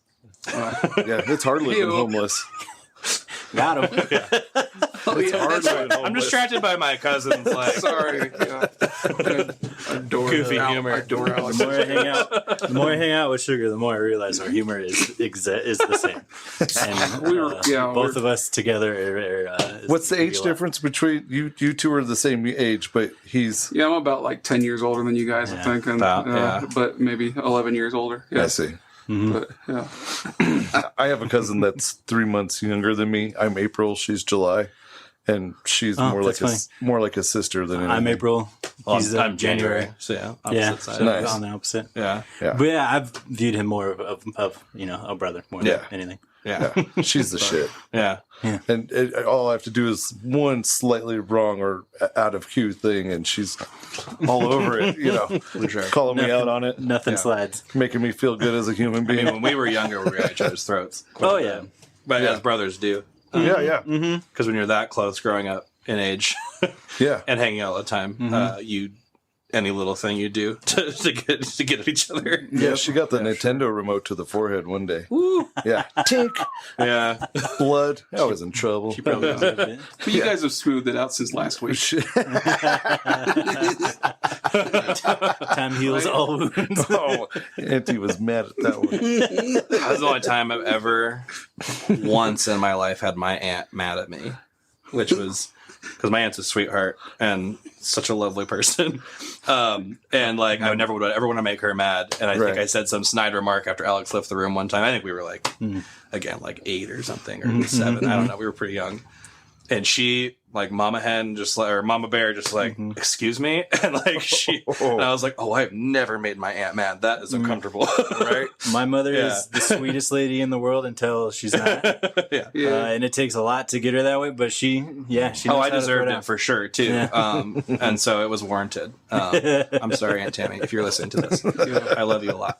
Yeah, it's hard living homeless. Got him. It's hard living homeless. I'm distracted by my cousin's Sorry. Yeah. goofy humor. The more I hang out with Sugar, the more I realize our humor is the same. And both of us together What's the age difference between you? You two are the same age, but he's... Yeah, I'm about like 10 years older than you guys, I think. And, but maybe 11 years older. Yeah. I see. Mm-hmm. But, yeah. I have a cousin that's 3 months younger than me. I'm April, she's July, and she's more like a sister than anything. I'm April. Well, He's I'm January, so yeah, opposite side. so Nice. on the opposite. Yeah, Yeah. But yeah, I've viewed him more of a brother more than anything. yeah, She's the shit. yeah. And all I have to do is one slightly wrong or out of cue thing, and she's all over it, calling me out on it, Nothing slides. making me feel good as a human I being. mean, when we were younger, we were at each other's throats. Oh yeah. But as brothers do, yeah. because when you're that close, growing up in age, Yeah. and hanging out all the time, you any little thing you do to get at each other. Yeah, she got the Nintendo remote to the forehead one day. Woo. Yeah. Tink. Yeah, Blood. I was in trouble. Probably deserved it. But you guys have smoothed it out since last week. Time heals all wounds. Oh, Auntie was mad at that one. that was the only time I've ever once in my life had my aunt mad at me, which was because my aunt's a sweetheart and such a lovely person. And like, I never would ever want to make her mad. And I think I said some snide remark after Alex left the room one time. I think we were like, again, like 8 or something, or 7. I don't know. We were pretty young. And she, like, Mama Hen, or Mama Bear, just like, excuse me? And like, and I was like, oh, I've never made my aunt mad. That is uncomfortable. Right? My mother is the sweetest lady in the world until she's not. And it takes a lot to get her that way, but she knows I how deserved to it for sure, too. Yeah. And so it was warranted. I'm sorry, Aunt Tammy, if you're listening to this. I love you a lot.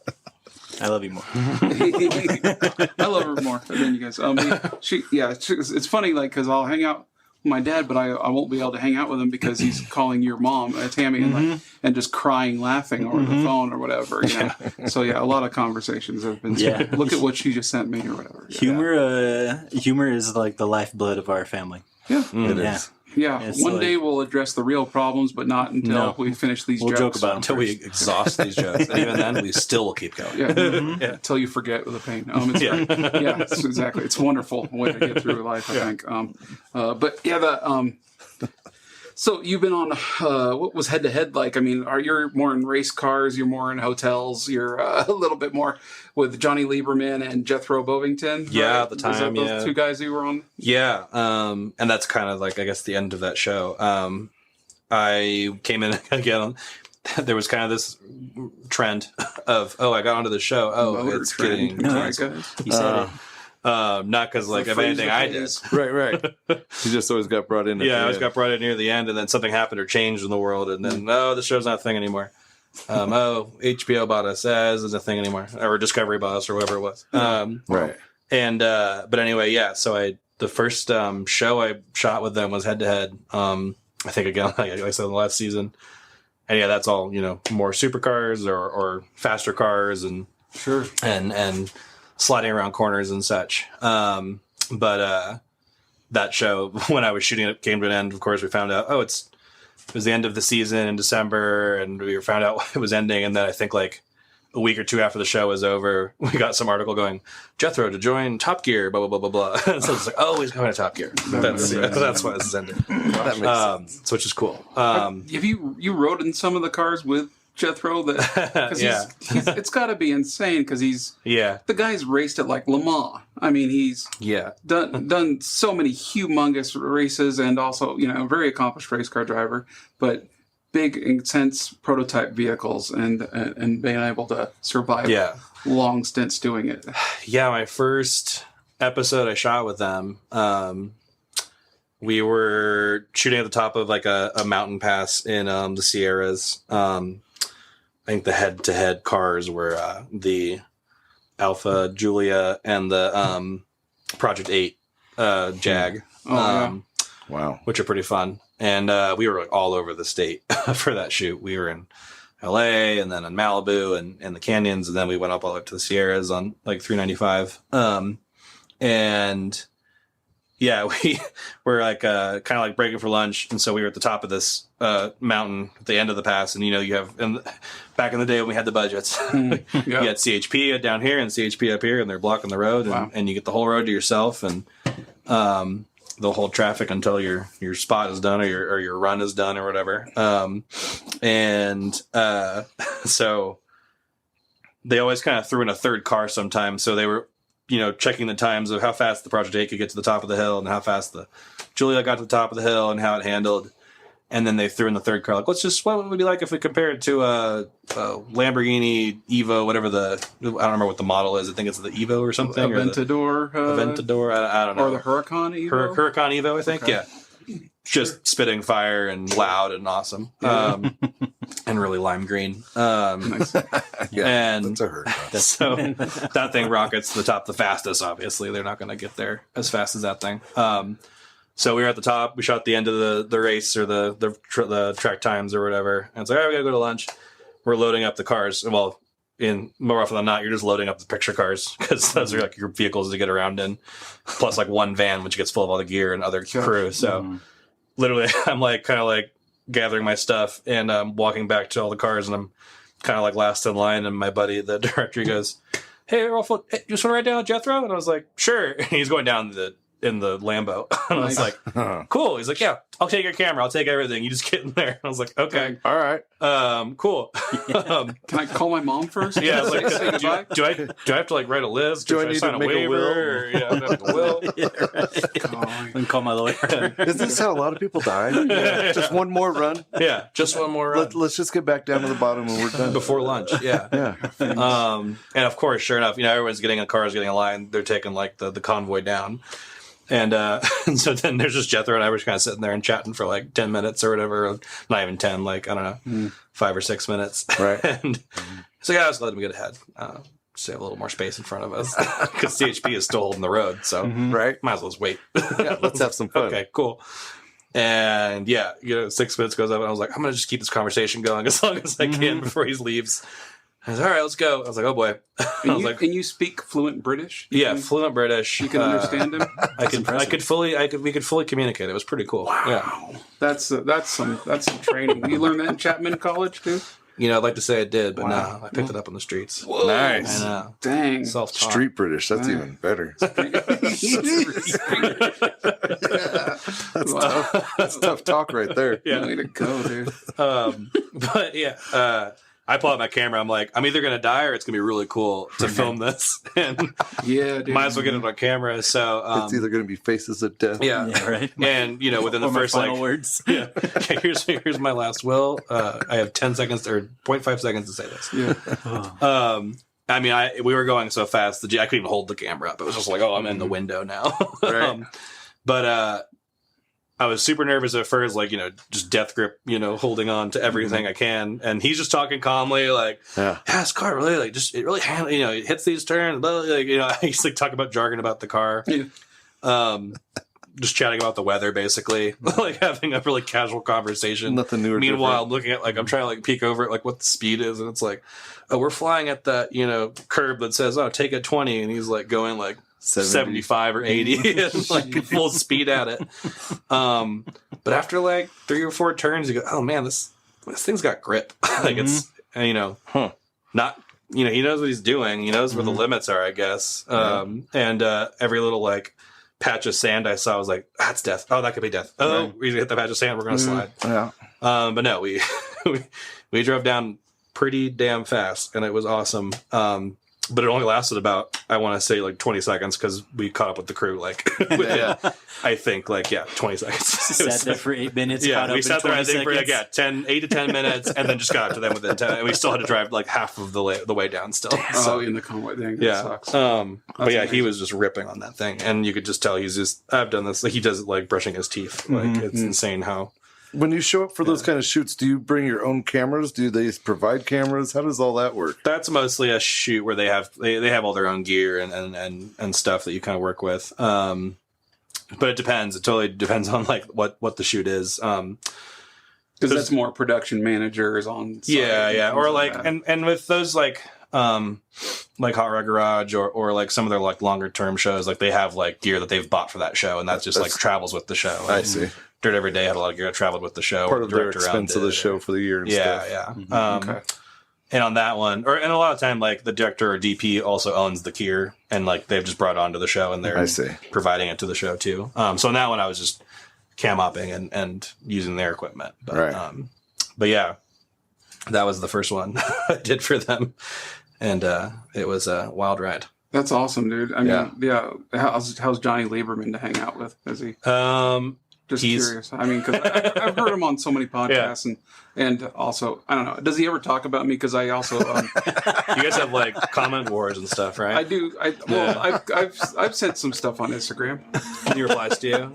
I love you more. I love her more than you guys. It's funny, like, because I'll hang out with my dad, but I won't be able to hang out with him because he's calling your mom, Tammy, and just crying, laughing over the phone or whatever. So a lot of conversations have been. Yeah. Look at what she just sent me or whatever. Humor is like the lifeblood of our family. Yeah. It is. Yeah, It's one like- day we'll address the real problems, but not until we finish these We'll jokes. joke about it Until we exhaust these jokes. And even then, we still will keep going. Until you forget the pain. It's exactly. It's a wonderful way to get through life, I think. So you've been on, what was Head to Head like? I mean, you're more in race cars, you're more in hotels, you're a little bit more with Johnny Lieberman and Jethro Bovington. Yeah, right? at the time, Was that those two guys you were on? Yeah, and that's kind of like, I guess, the end of that show. I came in again. There was kind of this trend of, I got onto the show. Motor It's trend. getting Right, guys? He said it. not because like of anything I did. Right. He just always got brought in. I always got brought in near the end, and then something happened or changed in the world, and then the show's not a thing anymore. HBO bought us as is a thing anymore, or Discovery bought us, or whatever it was. Right. And but anyway, the first show I shot with them was Head to Head. I think again, like I said, in the last season, and that's all more supercars or faster cars and and sliding around corners and such. But that show, when I was shooting it, came to an end. Of course, we found out it was the end of the season in December, and we found out it was ending. And then I think like a week or two after the show was over, we got some article going, Jethro to join Top Gear, blah, blah, blah, blah, blah. So it's like, he's going to Top Gear. That's why this is ended. That makes sense. So which is cool. Have you rode in some of the cars with Jethro? Because it's got to be insane because the guy's raced at like Le Mans. I mean, he's done so many humongous races and also, a very accomplished race car driver, but big, intense prototype vehicles and being able to survive long stints doing it. Yeah, my first episode I shot with them, we were shooting at the top of like a mountain pass in the Sierras. I think the head-to-head cars were the Alpha Julia and the Project 8 Jag. Wow. Which are pretty fun. And we were like all over the state for that shoot. We were in LA and then in Malibu and the canyons. And then we went up all the way to the Sierras on like 395. We were like kind of like breaking for lunch. And so we were at the top of this mountain at the end of the pass. And, you have back in the day when we had the budgets, you had CHP down here and CHP up here, and they're blocking the road. And you get the whole road to yourself. And they'll hold traffic until your spot is done or your run is done or whatever. So they always kind of threw in a third car sometimes. So they were, checking the times of how fast the Project 8 could get to the top of the hill and how fast the Julia got to the top of the hill and how it handled. And then they threw in the third car, like, what would it be like if we compared it to a Lamborghini Evo, whatever I don't remember what the model is. I think it's the Evo or something. Aventador. Aventador, I don't know. Or the Huracan Evo? Huracan Evo, I think, yeah. Just spitting fire and loud and awesome. And really lime green. Nice. And that's a Huracan. so that thing rockets to the top the fastest, obviously. They're not going to get there as fast as that thing. So we were at the top. We shot the end of the race or the track times or whatever. And it's like, all right, we got to go to lunch. We're loading up the cars. Well, more often than not, you're just loading up the picture cars because those are like your vehicles to get around in. Plus like one van, which gets full of all the gear and other crew. So literally, I'm like kind of like gathering my stuff and I'm walking back to all the cars and I'm kind of like last in line. And my buddy, the director, he goes, "Hey, Rolf, you just want to ride down with Jethro?" And I was like, "Sure." And he's going down in the Lambo. And I was like, cool. He's like, "Yeah, I'll take your camera. I'll take everything. You just get in there." And I was like, okay. All right. Cool. Can I call my mom first? Yeah, I was like, do I have to like write a list? Do I should need sign to make a will? Or, yeah, I have a will. And call my lawyer. Is this how a lot of people die? Just one more run. Yeah, just one more run. Let's just get back down to the bottom and we're done. Before lunch, yeah. And of course, sure enough, everyone's getting in cars, getting in line. They're taking like the convoy down. And so then there's just Jethro and I were just kind of sitting there and chatting for like 10 minutes or whatever. Not even 10, like, I don't know, 5 or 6 minutes. Right. And so yeah, I just let him get ahead. Just have a little more space in front of us because CHP is still holding the road. So Right. might as well just wait. Yeah, let's have some fun. Okay, cool. And 6 minutes goes up and I was like, I'm going to just keep this conversation going as long as I can before he leaves. I was like, all right, let's go. I was like, oh boy. And you speak fluent British? Fluent British. You can understand him? We could fully communicate. It was pretty cool. Wow. Yeah. That's some training. You learned that in Chapman College too? I'd like to say I did, but no, I picked it up on the streets. Whoa. Nice. I know. Dang. Self-taught. Street British. That's even better. That's tough. That's tough talk right there. Yeah. Way to go, dude. But yeah, I pull out my camera. I'm like, I'm either going to die or it's going to be really cool to film this. And Yeah, dude. might as well get it on camera. So It's either going to be Faces of Death. yeah. Yeah, right. And within the Or my first final like words. yeah. Okay, here's my last will. I have 10 seconds or 0.5 seconds to say this. Yeah. We were going so fast that I couldn't even hold the camera up. It was just like, oh, I'm in the window now. Right. But I was super nervous at first, like, just death grip, holding on to everything I can. And he's just talking calmly, like, yeah, this car really, like, just, it really, it hits these turns. Blah, like, he's like talking about jargon about the car. Yeah. Just chatting about the weather, basically, like having a really casual conversation. Nothing new or Meanwhile, I'm looking at, like, I'm trying to, like, peek over at, like, what the speed is. And it's like, oh, we're flying at that, curb that says, oh, take it 20. And he's, like, going, like, 75 or 80 and like full speed at it. But after like 3 or 4 turns, you go, oh man, this thing's got grip. Like it's, not, he knows what he's doing. He knows where the limits are, I guess. And every little like patch of sand I saw, I was like, that's death. Oh, that could be death. Oh, we hit the patch of sand. We're going to slide. Yeah. But no, we drove down pretty damn fast and it was awesome. But it only lasted about, I want to say, like 20 seconds because we caught up with the crew, like, I think, 20 seconds. Sat there for 8 minutes. Yeah, we sat there, I think, for 8 to 10 minutes, and then just got up to them within 10. And we still had to drive, like, half of the way down still. So, in the convoy thing. That yeah. sucks. But yeah, he was just ripping on that thing. And you could just tell I've done this. Like, he does it, like, brushing his teeth. Like, it's insane how. When you show up for those kind of shoots, do you bring your own cameras? Do they provide cameras? How does all that work? That's mostly a shoot where they have all their own gear and stuff that you kind of work with. But it depends. It totally depends on like what the shoot is. Because that's more production managers on site. Yeah. Or like and with those like Hot Rod Garage or like some of their like longer term shows, like they have like gear that they've bought for that show and that's like travels with the show. I see. Dirt Every Day had a lot of gear that traveled with the show. Part of their expense of the show for the year and stuff. Yeah. Okay. And on that one, and a lot of time, like the director or DP also owns the gear, and like they've just brought it onto the show, and they're providing it to the show too. So on that one, I was just cam hopping and using their equipment. But, but yeah, that was the first one I did for them, and it was a wild ride. That's awesome, dude. I mean, How's Johnny Lieberman to hang out with? Is he? Just curious. I mean, because I've heard him on so many podcasts, and also, I don't know. Does he ever talk about me? Because I also, you guys have like comment wars and stuff, right? I do. I've said some stuff on Instagram. He replies to you.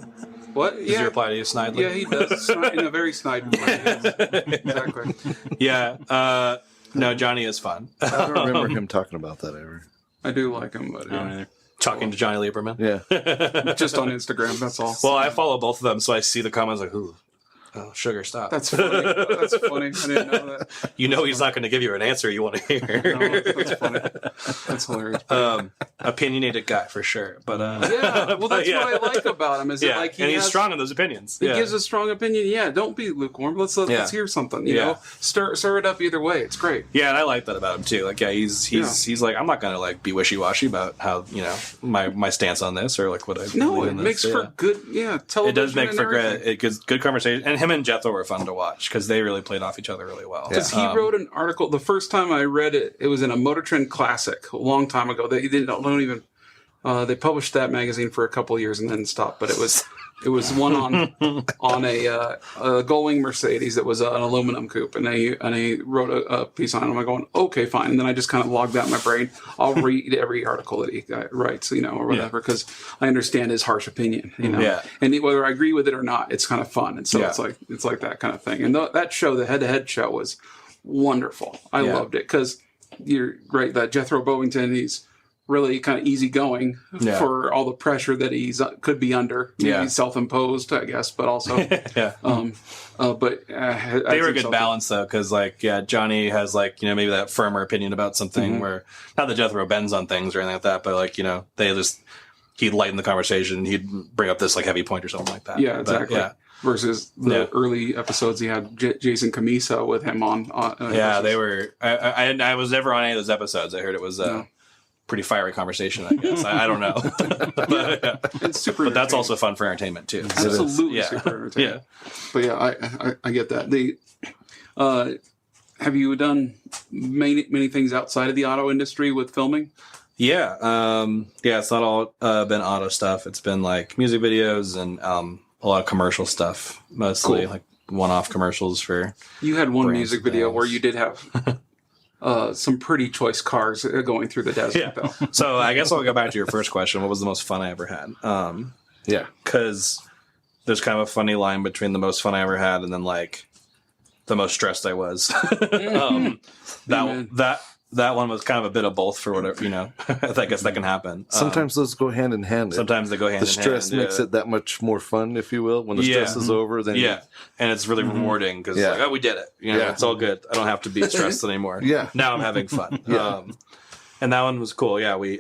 What? Does he reply to you snidely? Yeah, he does in a very snide way. Yes. Exactly. Yeah. No, Johnny is fun. I don't remember him talking about that ever. I do like him, but Talking to Johnny Lieberman. Yeah. just on Instagram. That's all. Well, I follow both of them, so I see the comments like, "Ooh, oh, sugar, stop." That's funny. That's funny. I didn't know that. You know he's not going to give you an answer you want to hear. No, that's funny. That's hilarious. Opinionated guy for sure, but yeah. Well, that's what I like about him. Is that like he's strong in those opinions. He gives a strong opinion. Yeah, don't be lukewarm. Let's hear something. You know, stir it up either way. It's great. Yeah, and I like that about him too. Like, he's like, I'm not going to like be wishy washy about how my stance on this or like what I. No, it makes for good. Yeah, television. It does make for good conversation. And him and Jethro were fun to watch because they really played off each other really well. Because he wrote an article. The first time I read it, it was in a Motor Trend Classic a long time ago. They don't even. They published that magazine for a couple of years and then stopped. But it was one on a Gullwing Mercedes that was an aluminum coupe, and he wrote a piece on it. And I'm going, okay, fine. And then I just kind of logged that in my brain. I'll read every article that he writes, or whatever, because I understand his harsh opinion, Yeah. And whether I agree with it or not, it's kind of fun. And so it's like that kind of thing. And that show, the head-to-head show, was wonderful. I loved it because you're right. That Jethro Bovington, he's really kind of easygoing for all the pressure that he's could be under. He's self-imposed, I guess, but also, they were a good balance though, because Johnny has maybe that firmer opinion about something where not that Jethro bends on things or anything like that, but he'd lighten the conversation. He'd bring up this heavy point or something like that. Yeah, exactly. Versus the early episodes, he had Jason Camisa with him on. They were. I was never on any of those episodes. I heard it was pretty fiery conversation, I guess. I don't know. It's super. But that's also fun for entertainment too. Absolutely super entertainment. But I get that. Have you done many things outside of the auto industry with filming? Yeah. It's not all been auto stuff. It's been music videos and a lot of commercial stuff, mostly one-off commercials for. You had one music video where you did have some pretty choice cars going through the desert, though. So I guess I'll go back to your first question. What was the most fun I ever had? Because there's kind of a funny line between the most fun I ever had and then the most stressed I was. That one was kind of a bit of both for whatever, I guess that can happen. Sometimes those go hand in hand. Sometimes they go hand in hand. The stress makes it that much more fun, if you will. When the stress is over, then and it's really rewarding because we did it. It's all good. I don't have to be stressed anymore. Now I'm having fun. And that one was cool. Yeah, we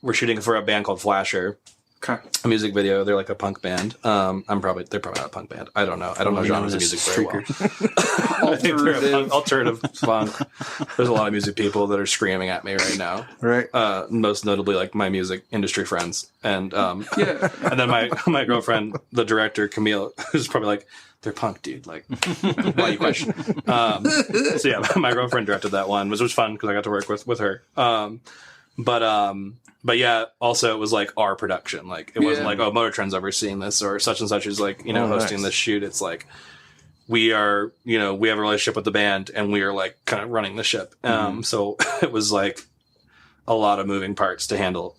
we're shooting for a band called Flasher. Okay. A music video. They're a punk band. They're probably not a punk band. I don't know. I don't know genres of music very well. I think they're alternative punk. There's a lot of music people that are screaming at me right now. Right. Most notably my music industry friends. And and then my girlfriend, the director, Camille, who's probably they're punk, dude. Why you question? My girlfriend directed that one, which was fun because I got to work with her. But yeah, also it was our production. It wasn't Motor Trend's overseeing this or such and such is hosting this shoot. It's we are, we have a relationship with the band and we are kind of running the ship. So it was a lot of moving parts to handle.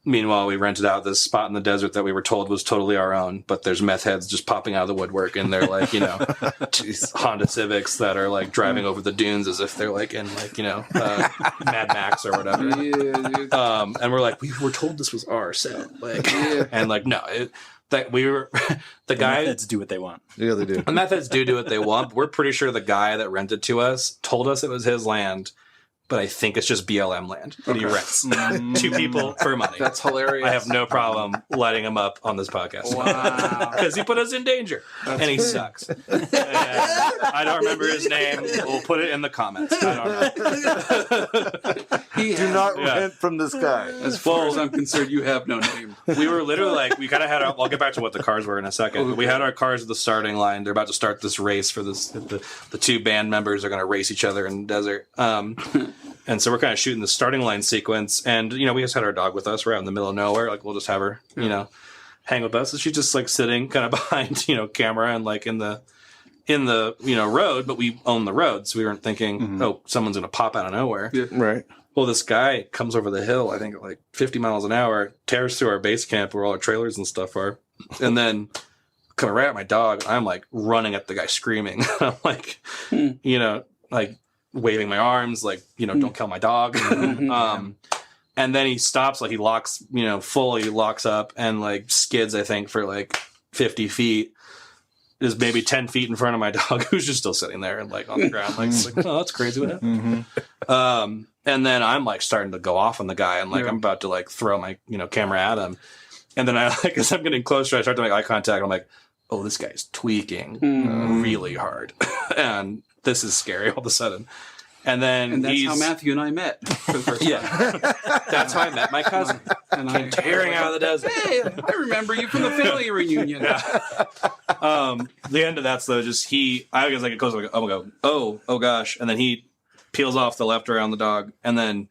Meanwhile, we rented out this spot in the desert that we were told was totally our own, but there's meth heads just popping out of the woodwork, and they're Honda Civics that are driving over the dunes as if they're in Mad Max or whatever. And we're we were told this was our set, and no, that we were the guy. Meth heads do what they want. Yeah, they do. The meth heads do what they want. We're pretty sure the guy that rented to us told us it was his land. But I think it's just BLM land that he rents. 2 people for money. That's hilarious. I have no problem letting him up on this podcast. Wow. Because he put us in danger. And he sucks. And I don't remember his name. We'll put it in the comments. I don't know. Do not rent from this guy. As far as I'm concerned, you have no name. We were literally we kind of had I'll get back to what the cars were in a second. Okay. We had our cars at the starting line. They're about to start this race for this. The 2 band members are going to race each other in the desert. And so we're kind of shooting the starting line sequence, and we just had our dog with us. We're out in the middle of nowhere, like we'll just have her, hang with us. So she's just like sitting kind of behind, camera and like in the road, but we own the road, so we weren't thinking, oh, someone's gonna pop out of nowhere. Yeah. Right. Well, this guy comes over the hill, I think at like 50 miles an hour, tears through our base camp where all our trailers and stuff are, and then coming right at my dog. I'm like running at the guy screaming. I'm like, like waving my arms, like, don't kill my dog. And then he stops, like he locks, fully locks up and like skids, I think, for like 50 feet. Is maybe 10 feet in front of my dog, who's just still sitting there and like on the ground, like oh, that's crazy. What happened? And then I'm like starting to go off on the guy, and like I'm about to like throw my camera at him, and then as I'm getting closer, I start to make eye contact. I'm like, oh, this guy's tweaking really hard, and this is scary all of a sudden. And that's how Matthew and I met for the first time. That's how I met my cousin. And came tearing out of the desert. Hey, I remember you from the family reunion. The end of that's though, I was like, it goes like, oh gosh, and then he peels off the left around the dog, and then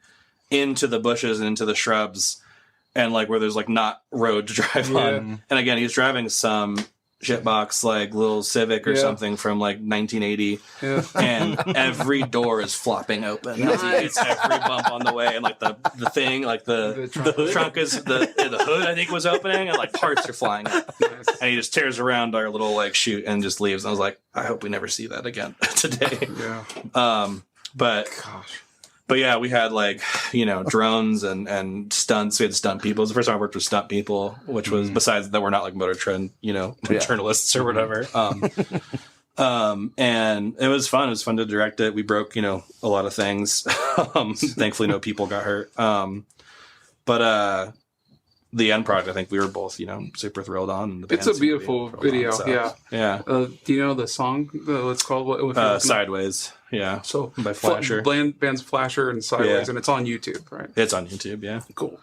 into the bushes and into the shrubs, and like where there's like not road to drive on. And again, he's driving some shitbox like little Civic or something from like 1980, and every door is flopping open. It's every bump on the way, and like the thing, like the trunk is the hood I think was opening, and like parts are flying up. And he just tears around our little like chute and just leaves. And I was like, I hope we never see that again today. But yeah, we had like, drones and stunts. We had stunt people. It was the first time I worked with stunt people, which was besides that we're not like Motor Trend, journalists or whatever. And it was fun. It was fun to direct it. We broke, a lot of things. Thankfully, no people got hurt. But the end product, I think we were both, super thrilled on. It's a beautiful video. Yeah. Do you know the song? What's called? Sideways. Yeah. So by Flasher. Bands Flasher and Sideways, and it's on YouTube, right? It's on YouTube. Yeah. Cool.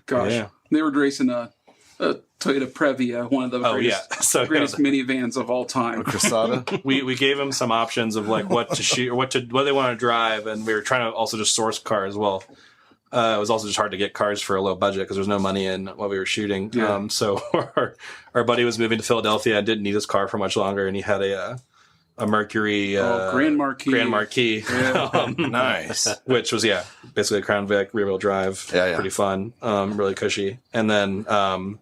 Gosh, they were racing a Toyota Previa, one of the greatest minivans of all time. Cressada. We gave them some options of like what to shoot or what they want to drive, and we were trying to also just source cars as well. It was also just hard to get cars for a low budget because there's no money in what we were shooting. Yeah. So our buddy was moving to Philadelphia and didn't need his car for much longer, and he had a Mercury Grand Marquis. Yeah. Nice. Which was basically a Crown Vic rear wheel drive. Pretty fun, really cushy. And then the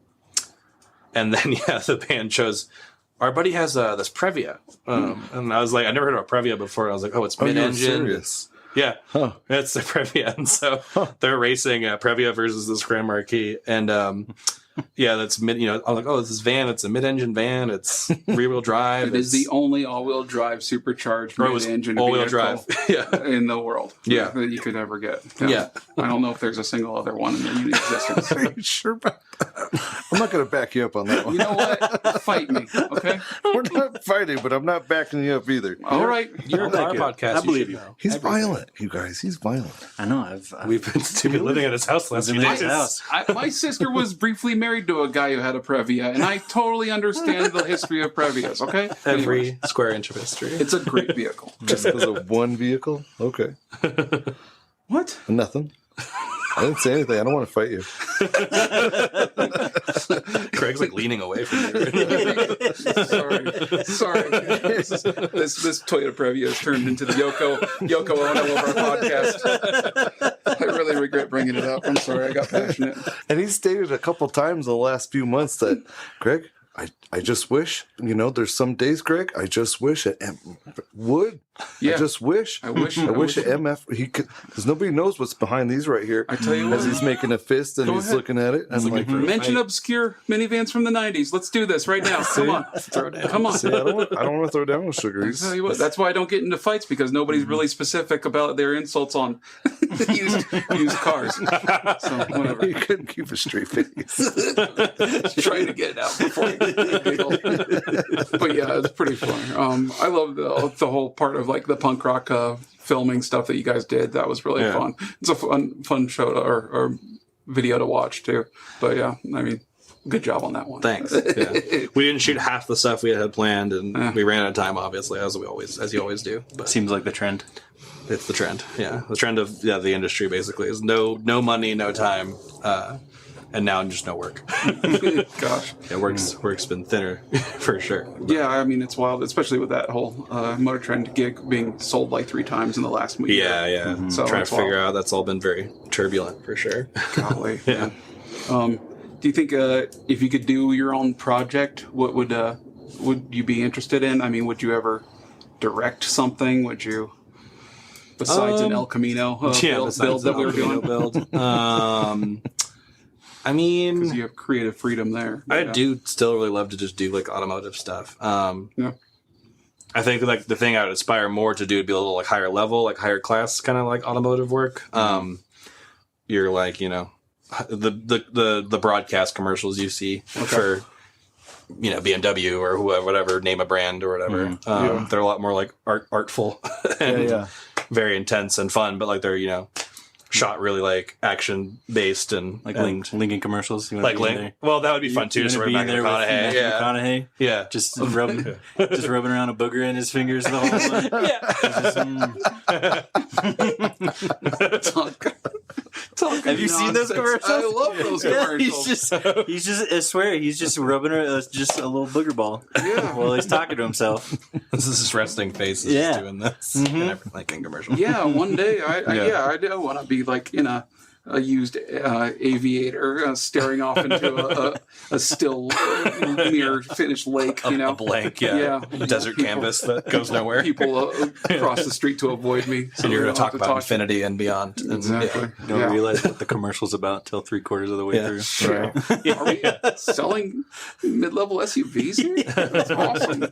band chose. Our buddy has this Previa, and I was like, I never heard of a Previa before. I was like, oh, it's mid-engine. Yeah, it's the Previa, and so they're racing Previa versus this Grand Marquis, and that's mid. I'm like, oh, this is van. It's a mid-engine van. It's rear-wheel drive. It is the only all-wheel drive supercharged mid-engine all-wheel drive in the world. Yeah, that you could ever get. Yeah. I don't know if there's a single other one in existence. Are you sure about that? I'm not going to back you up on that one. You know what? Fight me, okay? We're not fighting, but I'm not backing you up either. All right, you're a car podcast. I believe you. He's violent, you guys. He's violent. I know. We've been living at his house last few days. My sister was briefly married to a guy who had a Previa, and I totally understand the history of Previas. Okay, every square inch of history. It's a great vehicle. Just because of one vehicle? Okay. What? Nothing. I didn't say anything. I don't want to fight you. Craig's like leaning away from you. Sorry. This Toyota Previa has turned into the Yoko Ono of our podcast. I really regret bringing it up. I'm sorry. I got passionate. And he's stated a couple times in the last few months that, Greg, I just wish, there's some days, Greg, I just wish it would. Yeah. I just wish. I wish at MF he could, because nobody knows what's behind these right here. I tell you as he's making a fist and he's looking at it. And like, mention obscure minivans from the 90s. Let's do this right now. Come on. Throw down. Come on. See, I don't want to throw down with sugar. I tell you what, that's why I don't get into fights, because nobody's really specific about their insults on used cars. So whatever. You couldn't keep a straight face. Trying to get it out before you giggle. But yeah, it's pretty fun. I love the whole part of like the punk rock filming stuff that you guys did. That was really fun. It's a fun show or video to watch too. But yeah, I mean, good job on that one. Thanks. Yeah. We didn't shoot half the stuff we had planned, and we ran out of time, obviously, as you always do. But seems like the trend. It's the trend. Yeah, the trend of the industry basically is no money, no time, and now just no work. Gosh, yeah, work's been thinner for sure. But. Yeah, I mean it's wild, especially with that whole Motor Trend gig being sold like 3 times in the last week. Yeah. Mm-hmm. So trying to figure out, that's all been very turbulent for sure. Golly. Yeah. Do you think if you could do your own project, what would you be interested in? I mean, would you ever direct something? Would you, besides an El Camino build that we were doing? I mean, because you have creative freedom there. I do still really love to just do like automotive stuff. Yeah. I think like the thing I would aspire more to do would be a little like higher level, like higher class kind of like automotive work. You're like, the broadcast commercials you see for BMW or whatever, name a brand or whatever. They're a lot more like artful and very intense and fun, but like they're shot really like action based and like Lincoln commercials. Like Lincoln. Well, that would be fun too. Just right back in McConaughey. McConaughey. Yeah. Just rubbing around a booger in his fingers the whole time. Have you seen those commercials? I love those commercials. He's just, I swear, he's just rubbing just a little booger ball. Yeah. While he's talking to himself. This is his resting face. Is just doing this. Like in commercial. Yeah. One day, I do want to be like in a used aviator staring off into a still near finished lake, a blank desert canvas that goes nowhere. People cross the street to avoid me, so and you're going to talk about infinity and beyond. Exactly. And, you don't realize what the commercial's about till 3/4 of the way through. Sure. Are we selling mid-level SUVs here? That's awesome.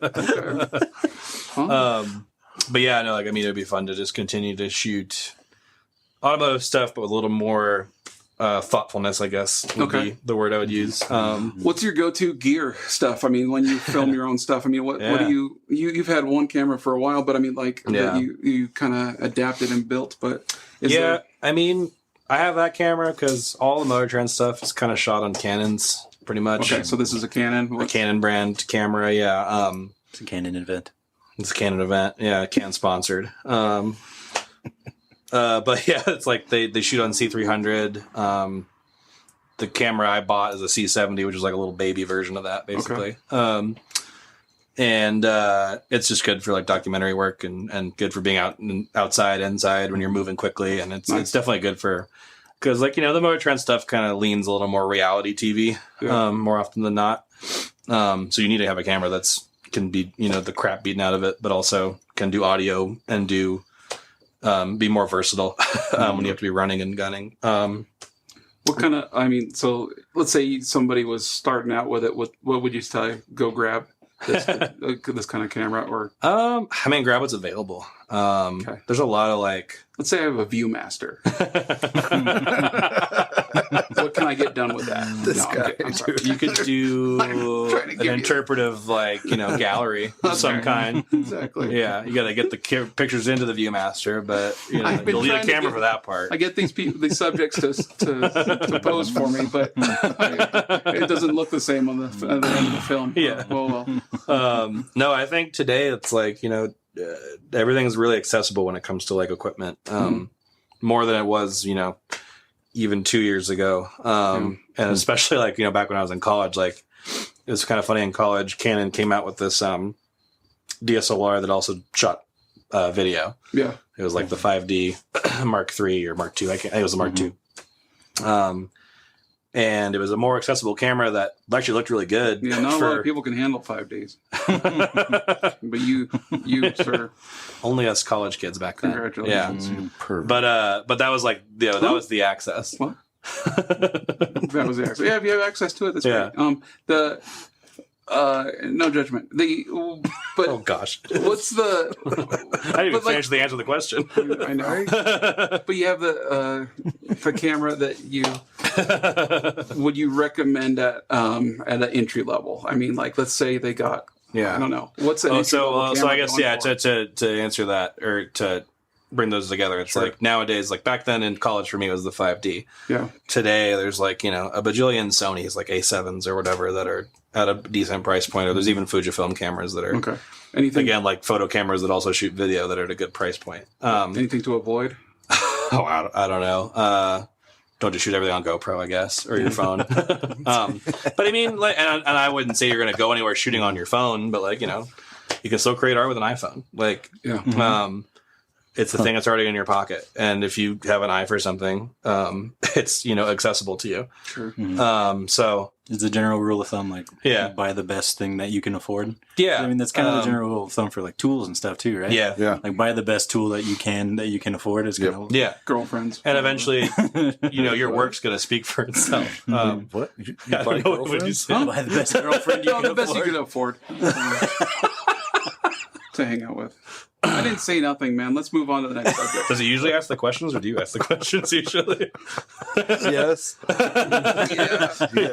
Okay. But yeah, no, it'd be fun to just continue to shoot automotive stuff, but with a little more thoughtfulness, I guess, would be the word I would use. What's your go-to gear stuff? I mean, when you film your own stuff, I mean, what do you've had one camera for a while, but I mean, that you kind of adapted and built, but I mean, I have that camera because all the Motor Trend stuff is kind of shot on Canons, pretty much. Okay, so this is a Canon? A Canon brand camera, it's a Canon event. It's a Canon event, Canon sponsored. But yeah, it's like they shoot on C300. The camera I bought is a C70, which is like a little baby version of that, basically. Okay. And it's just good for like documentary work and good for being outside, inside when you're moving quickly. And it's definitely good for, because like, the Motor Trend stuff kind of leans a little more reality TV more often than not. So you need to have a camera can be, the crap beaten out of it, but also can do audio and do be more versatile when you have to be running and gunning. What kind of, so let's say somebody was starting out with it. What would you say? Go grab this kind of camera, or grab what's available. There's a lot of let's say I have a Viewmaster. What can I get done with that? You could do an interpretive, gallery of some kind. Exactly. Yeah, you got to get the pictures into the Viewmaster, but you'll need a camera for that part. I get these subjects to pose for me, but it doesn't look the same on the end of the film. Yeah. Well. No, I think today it's everything's really accessible when it comes to equipment. More than it was, even 2 years ago. And especially back when I was in college, it was kind of funny in college, Canon came out with this DSLR that also shot video. Yeah. It was the 5D Mark III or Mark II. I think it was a Mark II. And it was a more accessible camera that actually looked really good. Yeah, not a lot of people can handle 5Ds. But you, sir. Only us college kids back then. Congratulations. Yeah. But that was that was the access. What? That was the access. Yeah, if you have access to it, that's great. No judgment. Oh gosh. What's the? I didn't even finish the answer to the question. I know. But you have the camera that you would you recommend at an entry level? I mean, let's say they got. I don't know. What's an entry level camera I guess to answer that or to bring those together. It's like nowadays, like back then in college for me it was the 5D. Yeah. Today there's like, you know, a bajillion Sonys, like A7s or whatever, that are at a decent price point. Or there's even Fujifilm cameras that are anything again like photo cameras that also shoot video that are at a good price point. Anything to avoid? I don't know. Don't just shoot everything on GoPro, I guess, or your phone. But I mean, like, and I wouldn't say you're going to go anywhere shooting on your phone, but like, you know, you can still create art with an iPhone. Like, it's the thing that's already in your pocket. And if you have an eye for something, it's, you know, accessible to you. Sure. So it's a general rule of thumb, like buy the best thing that you can afford. Yeah. I mean, that's kind of the general rule of thumb for like tools and stuff too, right? Yeah. Yeah. Like buy the best tool that you can afford is going to Girlfriends. And eventually, you know, your work's going to speak for itself. What? You buy girlfriends? buy the best girlfriend you can the best afford. you can afford to hang out with. I didn't say nothing, man. Let's move on to the next subject. Does he usually ask the questions, or do you ask the questions usually? Yes.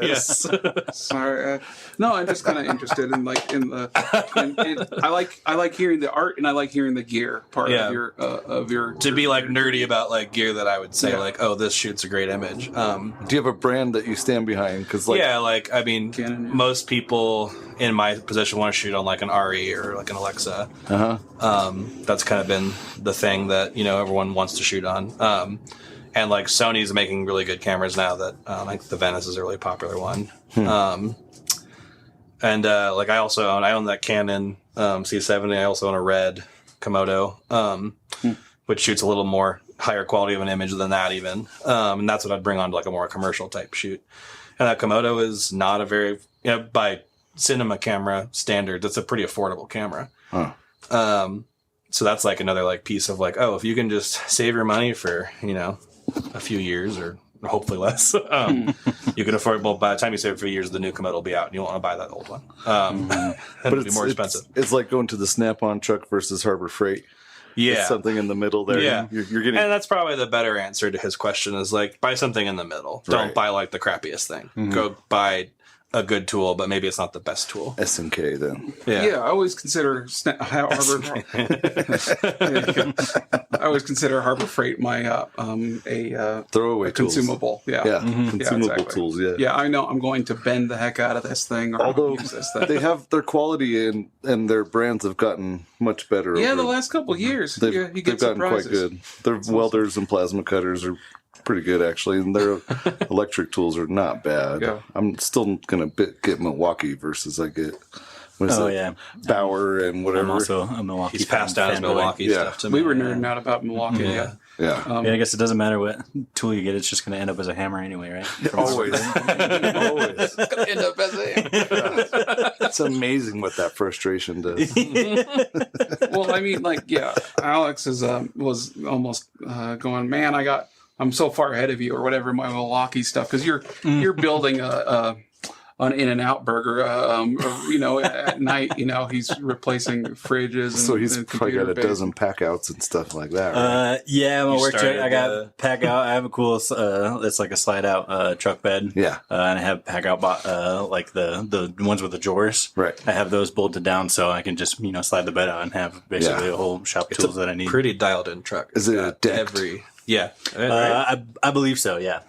Yes. Sorry. No, I'm just kind of interested in like I like hearing the art and I like hearing the gear part of your to be like nerdy about like gear that I would say like, oh, this shoots a great image. Do you have a brand that you stand behind? Because like like I mean, Canon, most people in my position want to shoot on like an RE or like an Alexa. That's kind of been the thing that, you know, everyone wants to shoot on. And like Sony's making really good cameras now that like the Venice is a really popular one. And like I own that Canon C70. I also own a Red Komodo, which shoots a little more higher quality of an image than that even. And that's what I'd bring on to like a more commercial type shoot. And that Komodo is not a very, you know, by cinema camera standards, it's a pretty affordable camera. So that's like another like piece of like, oh, if you can just save your money for, you know, a few years or hopefully less, you can afford. Well, by the time you save it for years, the new Komodo will be out, and you don't want to buy that old one. But it'll be more expensive. It's like going to the Snap-on truck versus Harbor Freight. Yeah, it's something in the middle there. Yeah, you're getting, and that's probably the better answer to his question is like buy something in the middle. Don't buy like the crappiest thing. Go buy a good tool, but maybe it's not the best tool. SNK then. Yeah, I always consider Harbor. I always consider Harbor Freight my throwaway consumable. Tools. Consumable tools. Yeah, I know I'm going to bend the heck out of this thing. Or although use this thing. They have their quality and their brands have gotten much better. Yeah, the last couple of years, they've gotten quite good. Their welders and plasma cutters are pretty good actually, and their electric tools are not bad. Yeah. I'm still gonna get Milwaukee versus I get Bauer and whatever. I'm also a Milwaukee. He's passed out his Milwaukee stuff to me. We were nerding out about Milwaukee. I guess it doesn't matter what tool you get; it's just going to end up as a hammer anyway, right? Always. It's going to end up as a hammer. It's amazing what that frustration does. Well, I mean, like, Alex was almost going, man, I'm so far ahead of you, or whatever, my Milwaukee stuff, because you're building an In-N-Out burger, you know, at night, you know, he's replacing fridges. So he's probably got a dozen pack outs and stuff like that, right? My work truck, I got pack out. I have a cool, it's like a slide out truck bed. Yeah. And I have pack out, like the ones with the drawers. Right. I have those bolted down so I can just, you know, slide the bed out and have basically a whole shop of tools that I need. Pretty dialed in truck. Is it a deck? Right? I believe so. Yeah.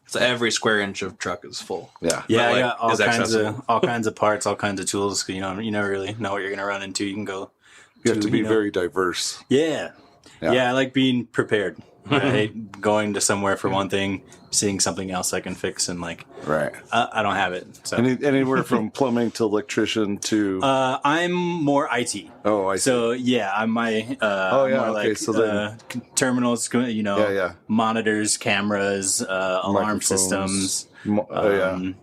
So every square inch of truck is full. Yeah. Yeah. I got all kinds of parts, all kinds of tools. You know, you never really know what you're going to run into. You can go. You have to be very diverse. Yeah. I like being prepared. I hate going to somewhere for one thing, seeing something else I can fix, and like, I don't have it. So anywhere from plumbing to electrician to. I'm more IT. Oh, I see. So I'm my. More like, so then terminals, you know, monitors, cameras, alarm systems. You put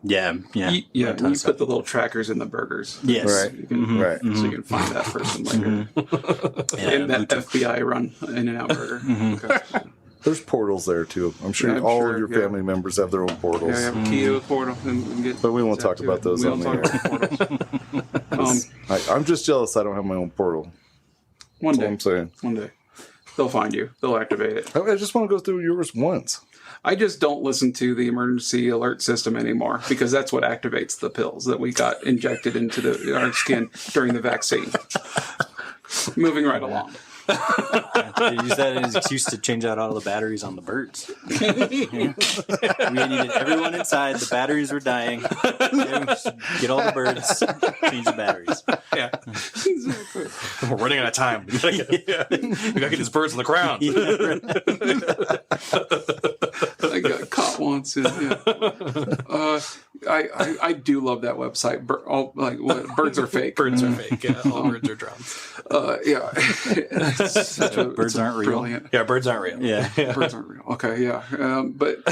the little trackers in the burgers. Yes. Right. So you can find that person later. In that FBI run In-N-Out burger. Okay. There's portals there too. I'm sure all of your family members have their own portals. Yeah, I have a key to a portal. But we won't talk about those on the air. I'm just jealous I don't have my own portal. One day. I'm saying. One day. They'll find you. They'll activate it. I just want to go through yours once. I just don't listen to the emergency alert system anymore because that's what activates the pills that we got injected into our skin during the vaccine. Moving right along. They use that as an excuse to change out all the batteries on the birds. Yeah. We needed everyone inside. The batteries were dying. Get all the birds, change the batteries. Yeah. Exactly. We're running out of time. We gotta get these birds on the ground. I got caught once. I do love that website. Birds are fake. Birds are fake. Yeah, all birds are drones. Yeah. Birds aren't real. Brilliant. Yeah, birds aren't real. Yeah. Birds aren't real. Okay, yeah. But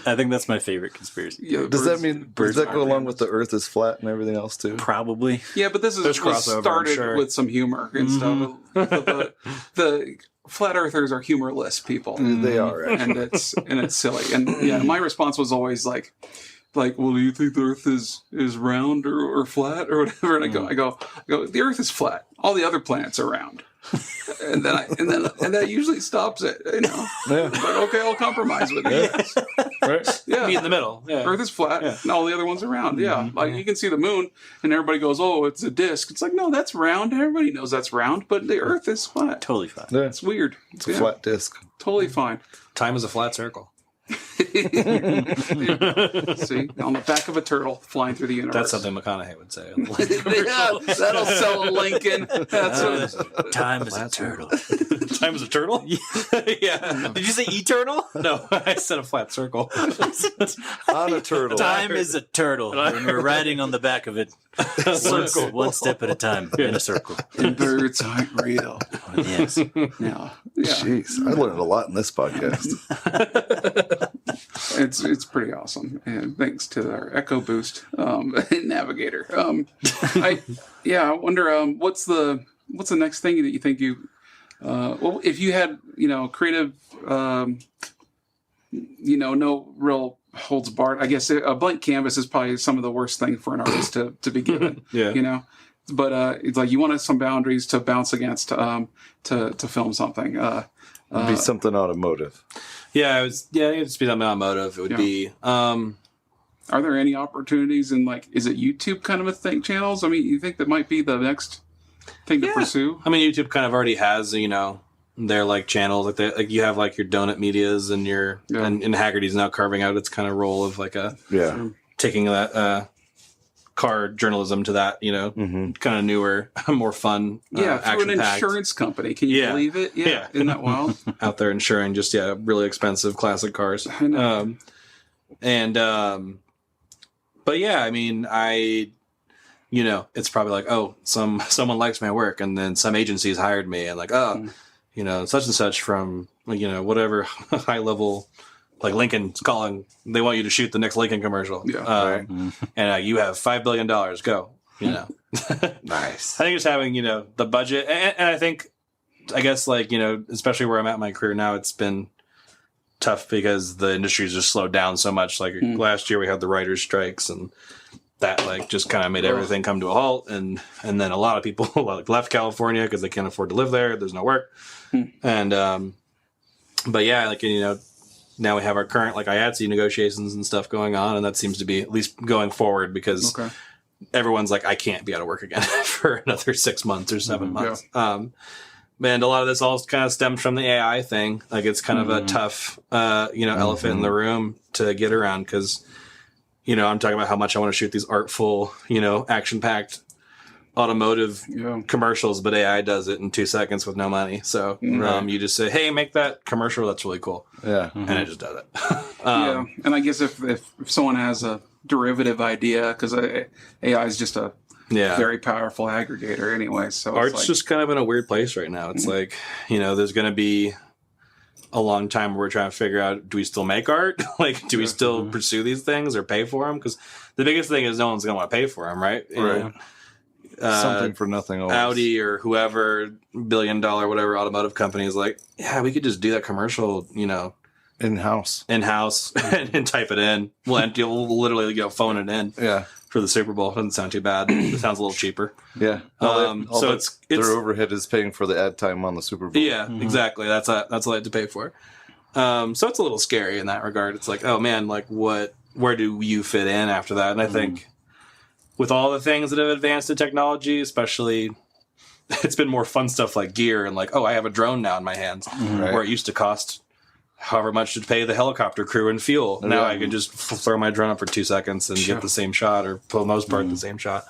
I think that's my favorite conspiracy. yeah, Does that go along with the Earth is flat and everything else too? Probably. Yeah, but this was crossover, started sure. with some humor and stuff. The flat earthers are humorless people. They are, right? and it's silly. And yeah, my response was always like, well, do you think the Earth is round or flat or whatever? And I go, the Earth is flat. All the other planets are round. and that usually stops it. You know, Yeah. like, okay, I'll compromise with you. Right? Yeah, Meet in the middle. Yeah. Earth is flat, and all the other ones are round. Yeah, like you can see the moon, and everybody goes, "Oh, it's a disc." It's like, no, that's round. Everybody knows that's round, but the Earth is flat. Totally fine. Yeah. It's weird. It's a flat disc. Totally fine. Time is a flat circle. See, on the back of a turtle flying through the universe. That's something McConaughey would say. Yeah, that'll sell a Lincoln. That's what. Time is a turtle. Time is a turtle? Yeah. Did you say eternal? No, I said a flat circle. On a turtle. Time is a turtle. When we're riding on the back of it, one step at a time in a circle. And birds aren't real. Yes. Yeah. Jeez, I learned a lot in this podcast. It's pretty awesome, and thanks to our Echo Boost navigator. I wonder what's the next thing that you think you well, if you had creative no real holds barred. I guess a blank canvas is probably some of the worst thing for an artist to be given. Yeah. But it's like you wanted some boundaries to bounce against to film something. It'd be something automotive. Yeah, it'd just be something automotive. It would be. Are there any opportunities in is it YouTube kind of a thing? Channels? I mean, you think that might be the next thing to pursue? I mean, YouTube kind of already has their channels like you have your Donut Medias and your and Haggerty's now carving out its kind of role of taking that car journalism to that kind of newer, more fun through an insurance company. Can you believe it? Yeah, isn't that wild? Out there insuring just really expensive classic cars. I know. But yeah, I mean, it's probably someone likes my work, and then some agencies hired me, and such and such from whatever high level, Lincoln's calling, they want you to shoot the next Lincoln commercial. Right. And you have $5 billion. Go. Nice. I think just having the budget, and I guess especially where I'm at in my career now, it's been tough because the industry's just slowed down so much. Last year we had the writers' strikes, and that just kind of made everything come to a halt, and then a lot of people left California because they can't afford to live there. There's no work, and but yeah, now we have our current IATSE negotiations and stuff going on, and that seems to be at least going forward because everyone's I can't be out of work again for another 6 months or 7 months. And a lot of this all kind of stems from the AI thing. It's kind of a tough, elephant in the room to get around because, I'm talking about how much I want to shoot these artful, action-packed automotive commercials, but AI does it in 2 seconds with no money. So you just say, hey, make that commercial. That's really cool. Yeah. And it just does it. And I guess if someone has a derivative idea, because AI is just a very powerful aggregator anyway. So art's just kind of in a weird place right now. It's there's going to be a long time where we're trying to figure out, do we still make art? Do we still pursue these things or pay for them? Because the biggest thing is no one's going to want to pay for them, right? Right. Something for nothing always. Audi or whoever, $1 billion, whatever automotive company is we could just do that commercial, in-house and type it in. You'll literally phone it in. Yeah. For the Super Bowl. Doesn't sound too bad. It sounds a little cheaper. Yeah. It's their overhead is paying for the ad time on the Super Bowl. Yeah, exactly. That's all I had to pay for. So it's a little scary in that regard. It's oh man, where do you fit in after that? And I think with all the things that have advanced in technology, especially it's been more fun stuff like gear and like, oh, I have a drone now in my hands, where it used to cost however much to pay the helicopter crew and fuel. Now I can just throw my drone up for 2 seconds and get the same shot, or for the most part the same shot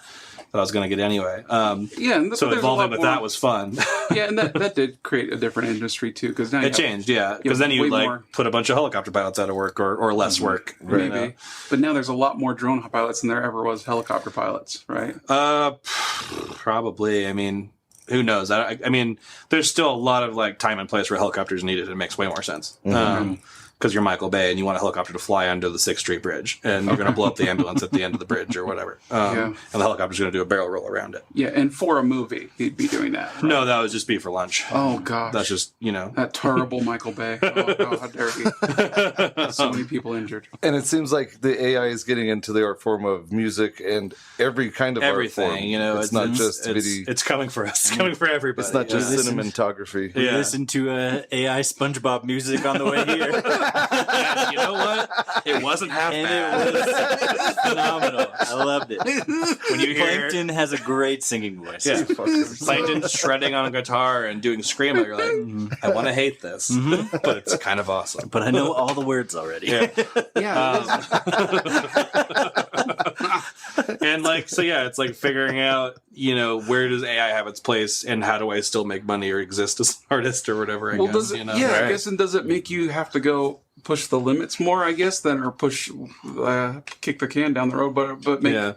that I was going to get anyway. So evolving with that was fun. And that did create a different industry too, because now it changed, because then you like put a bunch of helicopter pilots out of work or less work, maybe. But now there's a lot more drone pilots than there ever was helicopter pilots, right? Probably. I mean, who knows? I mean, there's still a lot of like time and place where helicopters needed. It makes way more sense. Because you're Michael Bay and you want a helicopter to fly under the 6th Street Bridge, and you're going to blow up the ambulance at the end of the bridge or whatever. And the helicopter's going to do a barrel roll around it. Yeah, and for a movie, he'd be doing that. Right? No, that would just be for lunch. Oh, gosh. That's just, that terrible Michael Bay. Oh, God, how dare he. So many people injured. And it seems like the AI is getting into the art form of music and every kind of everything, art form. It's not just video. It's coming for us. It's coming for everybody. It's not just cinematography. We listened to AI SpongeBob music on the way here. You know what? It wasn't half bad. It was phenomenal. I loved it. When you hear Plankton has a great singing voice. Yeah. Plankton shredding on a guitar and doing screamo, you're like, I want to hate this, but it's kind of awesome. But I know all the words already. And like, so it's like figuring out, where does AI have its place and how do I still make money or exist as an artist or whatever, I guess. I guess, and does it make you have to go push the limits more, I guess, or push, kick the can down the road, but do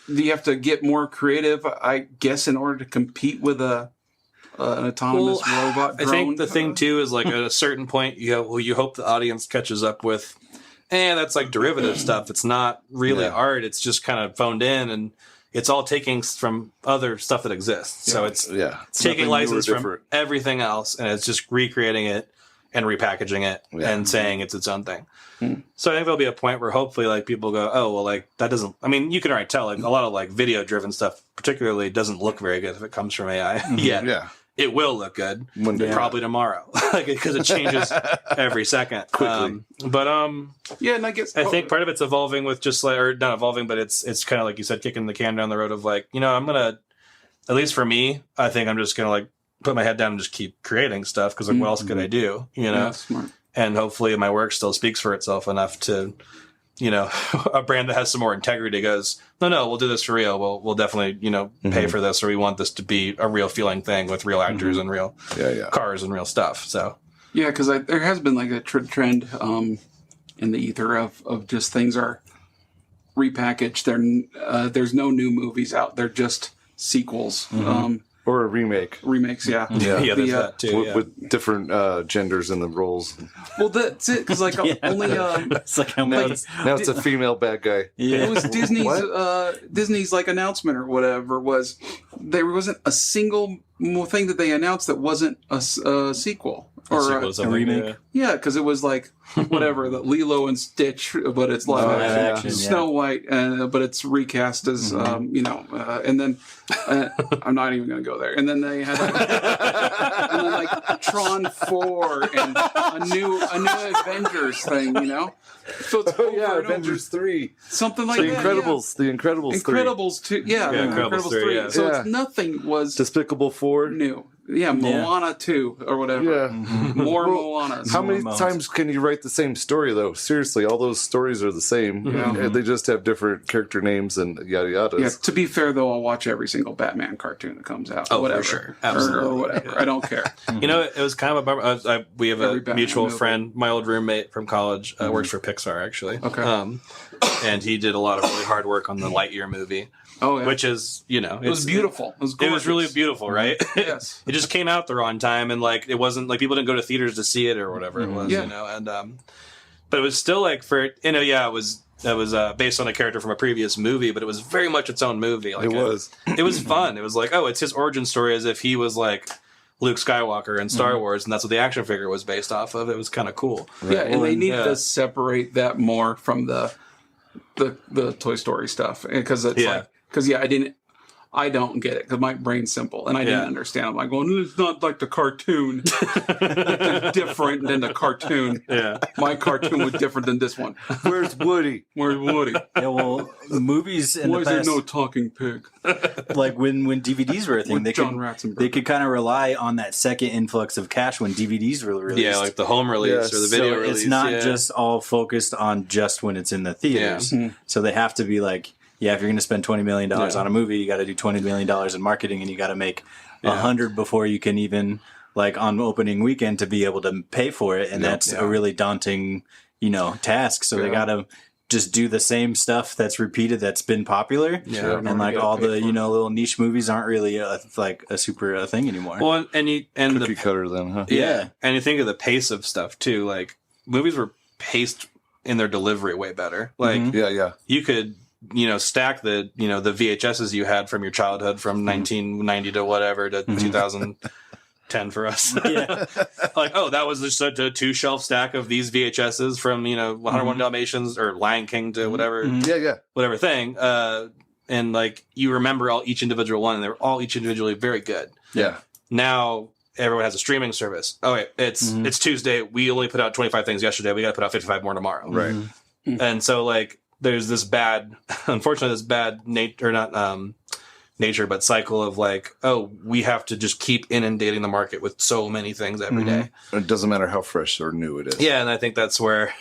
you have to get more creative, I guess, in order to compete with an autonomous robot drone? I think the thing too is like at a certain point, you hope the audience catches up with, that's like derivative stuff. It's not really art. It's just kind of phoned in, and it's all taking from other stuff that exists. So it's taking license from everything else, and it's just recreating it and repackaging it and saying it's its own thing. So I think there'll be a point where hopefully like people go, oh, well, like that doesn't, I mean, you can already tell like a lot of like video driven stuff particularly doesn't look very good if it comes from AI. It will look good probably tomorrow, because it changes every second quickly. And I guess I think part of it's evolving with just like, or not evolving, but it's kind of like you said, kicking the can down the road of like, I'm gonna, at least for me, I think I'm just gonna like put my head down and just keep creating stuff, because like what else could I do? Smart. And hopefully my work still speaks for itself enough to, a brand that has some more integrity goes, no, we'll do this for real. We'll definitely, pay for this, or we want this to be a real feeling thing with real actors and real cars and real stuff. So because there has been like a trend in the ether of just things are repackaged. There's no new movies out. They're just sequels. Or a remake. Remakes, there's that too. With different genders in the roles. Well, that's it, because like only... it's like how many... Now it's a female bad guy. It was Disney's like announcement or whatever was, there wasn't a single thing that they announced that wasn't a sequel. Or a remake. Yeah, because it was like, whatever, the Lilo and Stitch, but it's live action. Snow White, but it's recast as, and then, I'm not even going to go there. And then they had, and then like Tron 4 and a new Avengers thing, So it's Avengers 3. Something like that. The Incredibles 3. Incredibles 2. Yeah, Incredibles 3. Yeah. So it's nothing was Despicable 4. New. Yeah, Moana 2 or whatever. Yeah. More Moanas. How many times can you write the same story, though? Seriously, all those stories are the same. And they just have different character names and yada yada. Yeah, to be fair, though, I'll watch every single Batman cartoon that comes out. Oh, whatever. for sure. Absolutely. Or whatever. I don't care. It was kind of a bummer. We have a mutual friend, my old roommate from college, works for Pixar, actually. Okay. And he did a lot of really hard work on the Lightyear movie. Oh, yeah. Which is, it was beautiful. It was gorgeous. It was really beautiful, right? Yes. It just came out the wrong time, and like it wasn't like people didn't go to theaters to see it or whatever it was, and but it was still like it was based on a character from a previous movie, but it was very much its own movie. Like it was fun. It was like, oh, it's his origin story as if he was like Luke Skywalker in Star Wars, and that's what the action figure was based off of. It was kind of cool. Right. Yeah, and they need to separate that more from the Toy Story stuff, because it's like. Because I don't get it because my brain's simple and I didn't understand. I'm like, well, it's not like the cartoon. It's different than the cartoon. Yeah. My cartoon was different than this one. Where's Woody? Where's Woody? Yeah, well, movies in Why the is there past, no talking pig? like when DVDs were a thing, With John Ratzenberger. they could kind of rely on that second influx of cash when DVDs were released. Yeah, like the home release or the video so release. it's not just all focused on just when it's in the theaters. Yeah. So they have to be like, yeah, if you're going to spend $20 million on a movie, you got to do $20 million in marketing, and you got to make 100 before you can even, like, on opening weekend to be able to pay for it. And that's a really daunting, task. So they got to just do the same stuff that's repeated that's been popular. Yeah. And like all the, little niche movies aren't really a super thing anymore. Well, and Cookie cutter then, huh? Yeah. And you think of the pace of stuff too. Like movies were paced in their delivery way better. Like you could, stack the, the VHSs you had from your childhood from 1990 to whatever to 2010 for us. Yeah. Like, oh, that was just a 2-shelf stack of these VHSs from, 101 Dalmatians or Lion King to whatever, whatever thing. And like you remember each individual one, and they were all each individually very good. Yeah. Now everyone has a streaming service. Oh wait, it's Tuesday. We only put out 25 things yesterday. We got to put out 55 more tomorrow. Right. And so like there's this bad, unfortunately, this bad nature, but cycle of like, oh, we have to just keep inundating the market with so many things every day. It doesn't matter how fresh or new it is. Yeah, and I think that's where,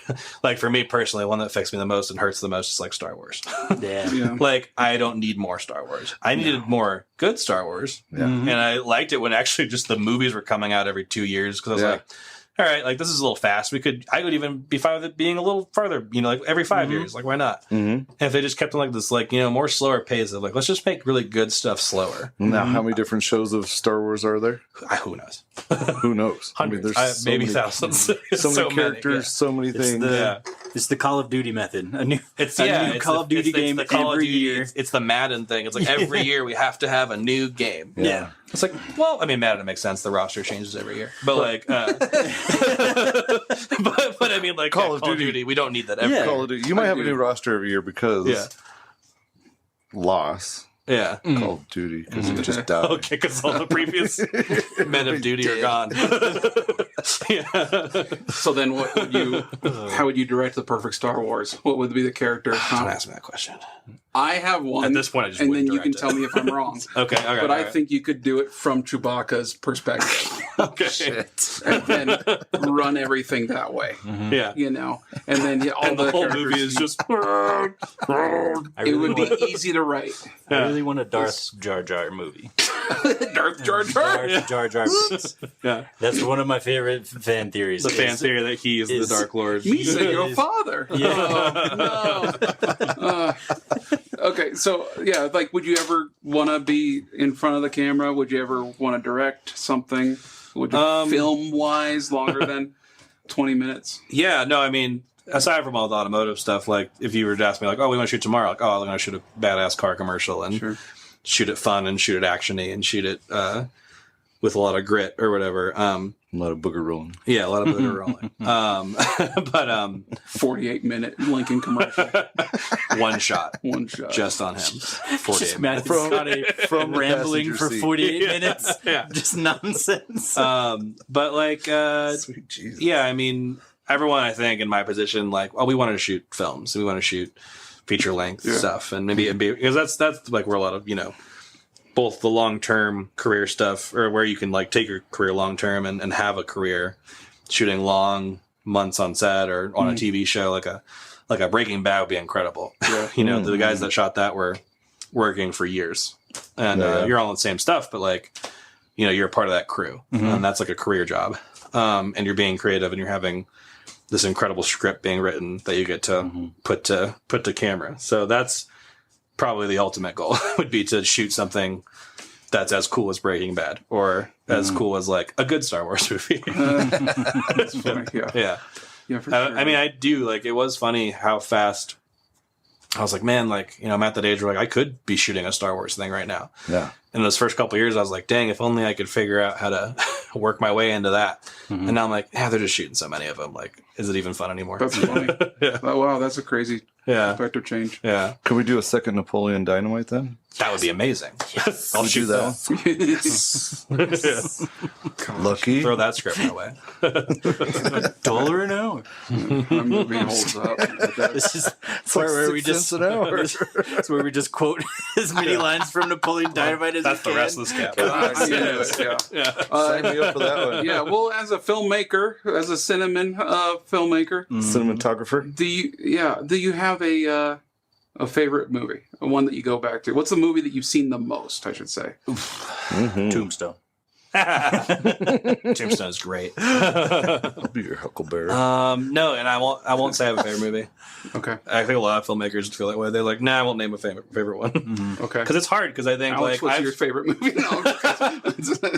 like for me personally, one that affects me the most and hurts the most is like Star Wars. Yeah. Like I don't need more Star Wars. I needed more good Star Wars. Yeah. And I liked it when actually just the movies were coming out every 2 years because I was like, all right, like this is a little fast. I would even be fine with it being a little farther, like every 5 years. Like why not? And if they just kept on like this, like, more slower pace of like, let's just make really good stuff slower. Now, how many different shows of Star Wars are there? Who knows? Who knows? Hundreds. There's Maybe thousands. So many characters, so many things. It's the Call of Duty method. A new Call of Duty game every year. It's the Madden thing. It's like every year we have to have a new game. Yeah. It's like, well, I mean, Madden makes sense. The roster changes every year, but like, but I mean, like Call of Duty, we don't need that every year. Call of Duty. You might have a new roster every year because loss. Yeah. Call of Duty because you just died. Okay, because all the previous men of duty are gone. So then how would you direct the perfect Star Wars? What would be the character? Don't ask me that question. I have one. At this point, I just and wouldn't then you can direct tell me if I'm wrong. Okay. But I think you could do it from Chewbacca's perspective. Okay. And then run everything that way. Yeah. And then all And the whole characters- movie is just. It would be easy to write. I really want a Darth Jar Jar movie. Darth Jar Jar. Darth Jar Jar Binks. Yeah. That's one of my favorite fan theories. The fan theory that he is the Dark Lord. Misa, your father. Yeah. Oh, no. Okay, so like, would you ever want to be in front of the camera? Would you ever want to direct something? Would you film-wise longer than 20 minutes? Yeah, no, I mean, aside from all the automotive stuff, like if you were to ask me, like, oh, we want to shoot tomorrow, like, oh, we're going to shoot a badass car commercial and shoot it fun and shoot it actiony and shoot it with a lot of grit or whatever. A lot of booger rolling. Yeah, a lot of booger rolling. But 48-minute Lincoln commercial. one shot, just on him. 48 minutes. From the rambling for passenger seat. 48 minutes. Yeah. Just nonsense. But like, Sweet Jesus. yeah, I mean, everyone I think in my position, like, oh, we want to shoot films, we want to shoot feature length stuff, and maybe because that's like where a lot of both the long term career stuff, or where you can like take your career long term and have a career shooting long months on set or on a TV show like a Breaking Bad would be incredible. Yeah. The guys that shot that were working for years, and you're all in the same stuff, but like you're a part of that crew, and that's like a career job, and you're being creative and you're having this incredible script being written that you get to put to camera. So that's probably the ultimate goal would be to shoot something that's as cool as Breaking Bad or as cool as like a good Star Wars movie. That's funny. Yeah, for sure. I mean, I do like, it was funny how fast I was like, man, like, I'm at that age where like I could be shooting a Star Wars thing right now. Yeah. In those first couple of years, I was like, dang, if only I could figure out how to work my way into that. And now I'm like, they're just shooting so many of them. Like, is it even fun anymore? That's funny. Yeah. Oh, wow, that's a crazy perspective change. Yeah. Can we do a second Napoleon Dynamite then? That would be amazing. Yes. I'll shoot that. Lucky. Throw that script my way. $1 an hour. That movie holds up. This is It's like where 6 we just cents an hour. It's where we just quote as many lines from Napoleon Dynamite as That's we the can. rest of the scap. Yeah. Sign me up for that one. Yeah, well, as a filmmaker, as a cinnamon filmmaker, Cinematographer. do you have a favorite movie, one that you go back to? What's the movie that you've seen the most? I should say. Tombstone. Tombstone is great. I'll be your Huckleberry. No, and I won't say I have a favorite movie. Okay. I think a lot of filmmakers feel that way. They're like, nah, I won't name a favorite one. Okay. Because it's hard. Because I think Alex, what's your favorite movie? No,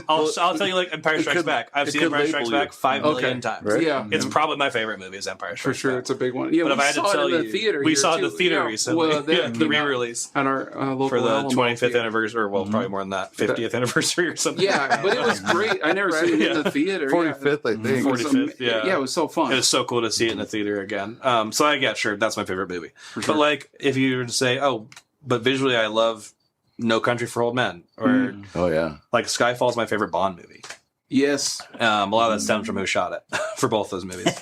I'll tell you like Empire Strikes Back. I've seen Empire Strikes Back 5 million times. Right? Yeah, It's probably my favorite movie is Empire for Strikes sure. Back. It's a big one. Yeah, But if we I had to saw tell it in you, the theater. we here, saw it in too. the theater Yeah, recently. well, that the came out re-release at our local for the Alamo 25th theater. anniversary, or well, probably more than that, 50th anniversary or something. Yeah, but it was great. I never seen it in the theater. 45th, I think. It was 45th, yeah. Yeah, it was so fun. It was so cool to see it in the theater again. So yeah, sure, that's my favorite movie. But like, if you were to say, oh, but visually, I love No Country for Old Men, or Oh, yeah. like Skyfall's my favorite Bond movie. Yes. A lot of that stems from who shot it for both those movies.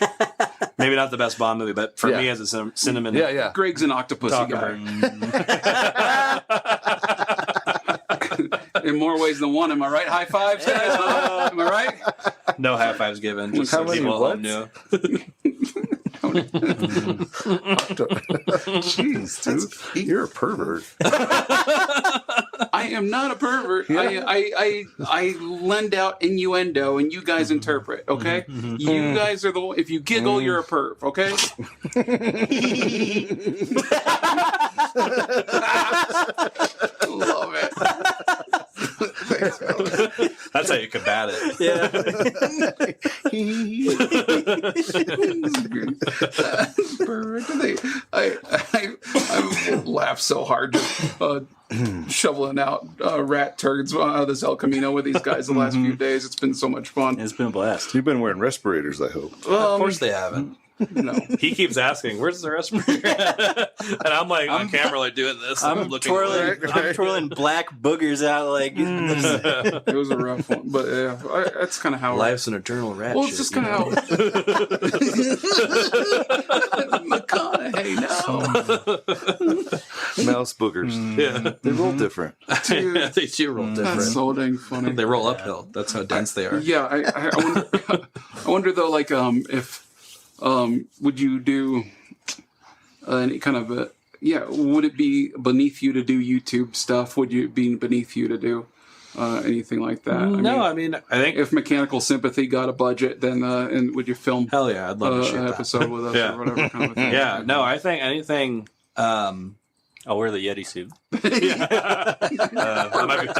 Maybe not the best Bond movie, but for me as a cinnamon, Yeah. Greg's an octopusy guy. In more ways than one, am I right? High fives, guys? Am I right? No high fives given. Just How so many people at what? home knew. Jeez, dude. You're a pervert. I am not a pervert. Yeah. I lend out innuendo and you guys interpret, okay? You guys are the one. If you giggle, you're a perv, okay? Love it. Thanks, Alex. That's how you combat it. Yeah. I laugh so hard just shoveling out rat turds out of this El Camino with these guys the last few days. It's been so much fun. It's been a blast. You've been wearing respirators, I hope. Of course they haven't. No. He keeps asking, "Where's the respirator?" And I'm like on camera, like doing this. I'm looking twirling. away. I'm twirling black boogers out like. It was a rough one, but yeah, that's kind of how Life's an eternal rat. Well, it's just kind of how McConaughey. No, Mouse boogers. Yeah, They roll different. dude, they do roll different. that's so dang funny. They roll uphill. That's how dense they are. Yeah, I wonder. I wonder though, like, if would you do any kind of would it be beneath you to do YouTube stuff? Would you be beneath you to do anything like that? I mean, I think if Mechanical Sympathy got a budget, then and would you film hell yeah, I'd love to shoot an that. episode with us Yeah. or whatever kind of thing? Yeah, no, I think anything. I'll wear the Yeti suit. That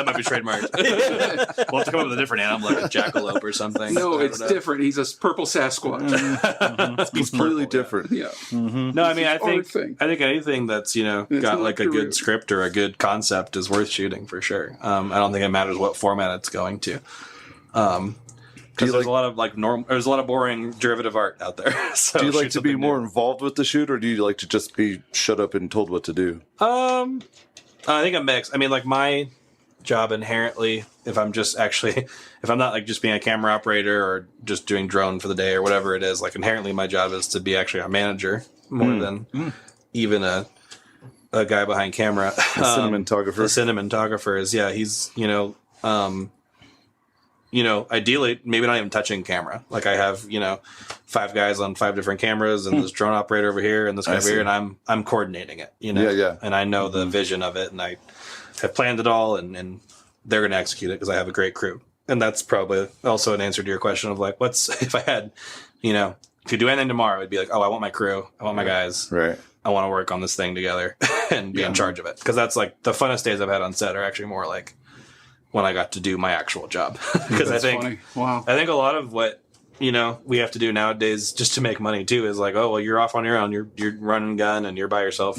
might be trademarked. We'll have to come up with a different animal, like a jackalope or something. No, I it's don't know. different. He's a purple Sasquatch. It's completely different. Yeah. No, I mean, I our think thing. anything that's got not like a your good route. script or a good concept is worth shooting for sure. I don't think it matters what format it's going to. Because there's a lot of there's a lot of boring derivative art out there. So Do you like shoot to be something more new. involved with the shoot, or do you like to just be shut up and told what to do? I think a mix. I mean, like my job inherently, if I'm not like just being a camera operator or just doing drone for the day or whatever it is, like inherently my job is to be actually a manager more than even a guy behind camera. A cinematographer. The cinematographer is, he's, ideally maybe not even touching camera. Like I have, 5 guys on 5 different cameras and this drone operator over here and this guy over here, and I'm coordinating it, Yeah. And I know the vision of it, and I have planned it all, and they're going to execute it because I have a great crew. And that's probably also an answer to your question of like, what's if I had, if you do anything tomorrow, it'd be like, oh, I want my crew, I want my guys, Right. I want to work on this thing together and be in charge of it. Because that's like the funnest days I've had on set are actually more like when I got to do my actual job. Because I think Funny. Wow. I think a lot of what we have to do nowadays just to make money too is like, oh well, you're off on your own, you're running gun and you're by yourself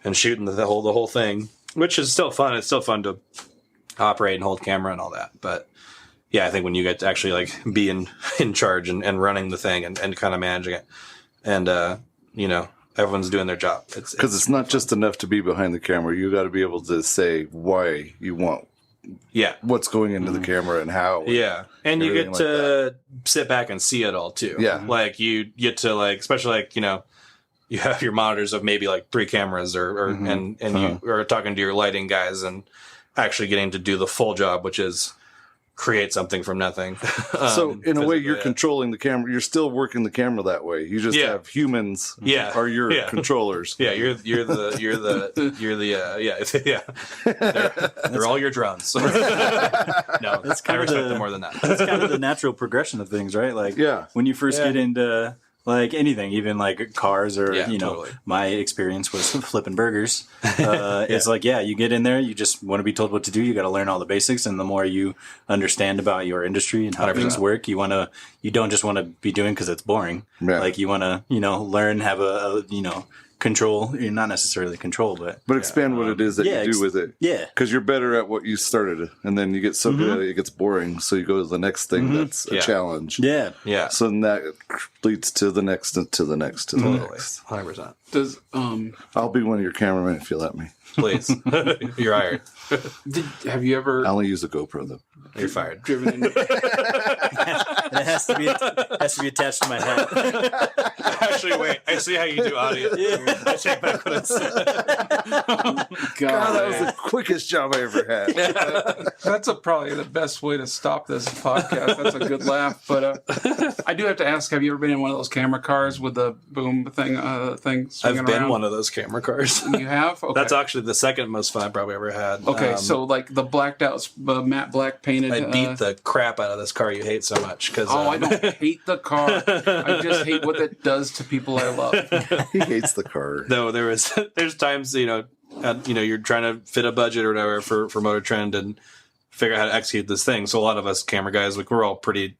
and shooting the whole thing, which is still fun. It's still fun to operate and hold camera and all that, but I think when you get to actually like be in charge and running the thing and kind of managing it, and everyone's doing their job. Because it's not just enough to be behind the camera. You got to be able to say why you want. Yeah. What's going into the camera and how. Yeah. And you get to sit back and see it all too. Yeah. Like you get to like, especially like, you have your monitors of maybe like 3 cameras and you are talking to your lighting guys and actually getting to do the full job, which is create something from nothing. So in a way, you're controlling the camera. You're still working the camera that way. You just have humans. Are your controllers. Yeah, you're the they're all your drones. No, That's kind I of respect them more than that. That's kind of the natural progression of things, right? Like when you first get into like anything, even like cars or, totally. My experience was flipping burgers. It's like, you get in there, you just want to be told what to do. You got to learn all the basics. And the more you understand about your industry and how 100%. things work, you don't just want to be doing because it's boring. Yeah. Like you want to, learn, have a control, not necessarily control, but expand what it is that you do with it. Yeah. Because you're better at what you started, and then you get so good at it, it gets boring. So you go to the next thing that's a challenge. Yeah. Yeah. So then that leads to the next, and to the next, to the next. 100%. Does I'll be one of your cameramen if you let me. Please. You're hired. have you ever I only use a GoPro though. You're fired. driven into And it has to be attached to my head. Actually, wait. I see how you do audio. I take back what I said. God, that was the quickest job I ever had. That's probably the best way to stop this podcast. That's a good laugh. But I do have to ask: have you ever been in one of those camera cars with the boom thing swinging I've been around? one of those camera cars. You have? Okay. That's actually the second most fun I've probably ever had. Okay, so like the blacked out matte black painted. I beat the crap out of this car you hate so much. Cause, I don't hate the car. I just hate what it does to people I love. He hates the car. No, there's times, you're trying to fit a budget or whatever for Motor Trend and figure out how to execute this thing. So a lot of us camera guys, like we're all pretty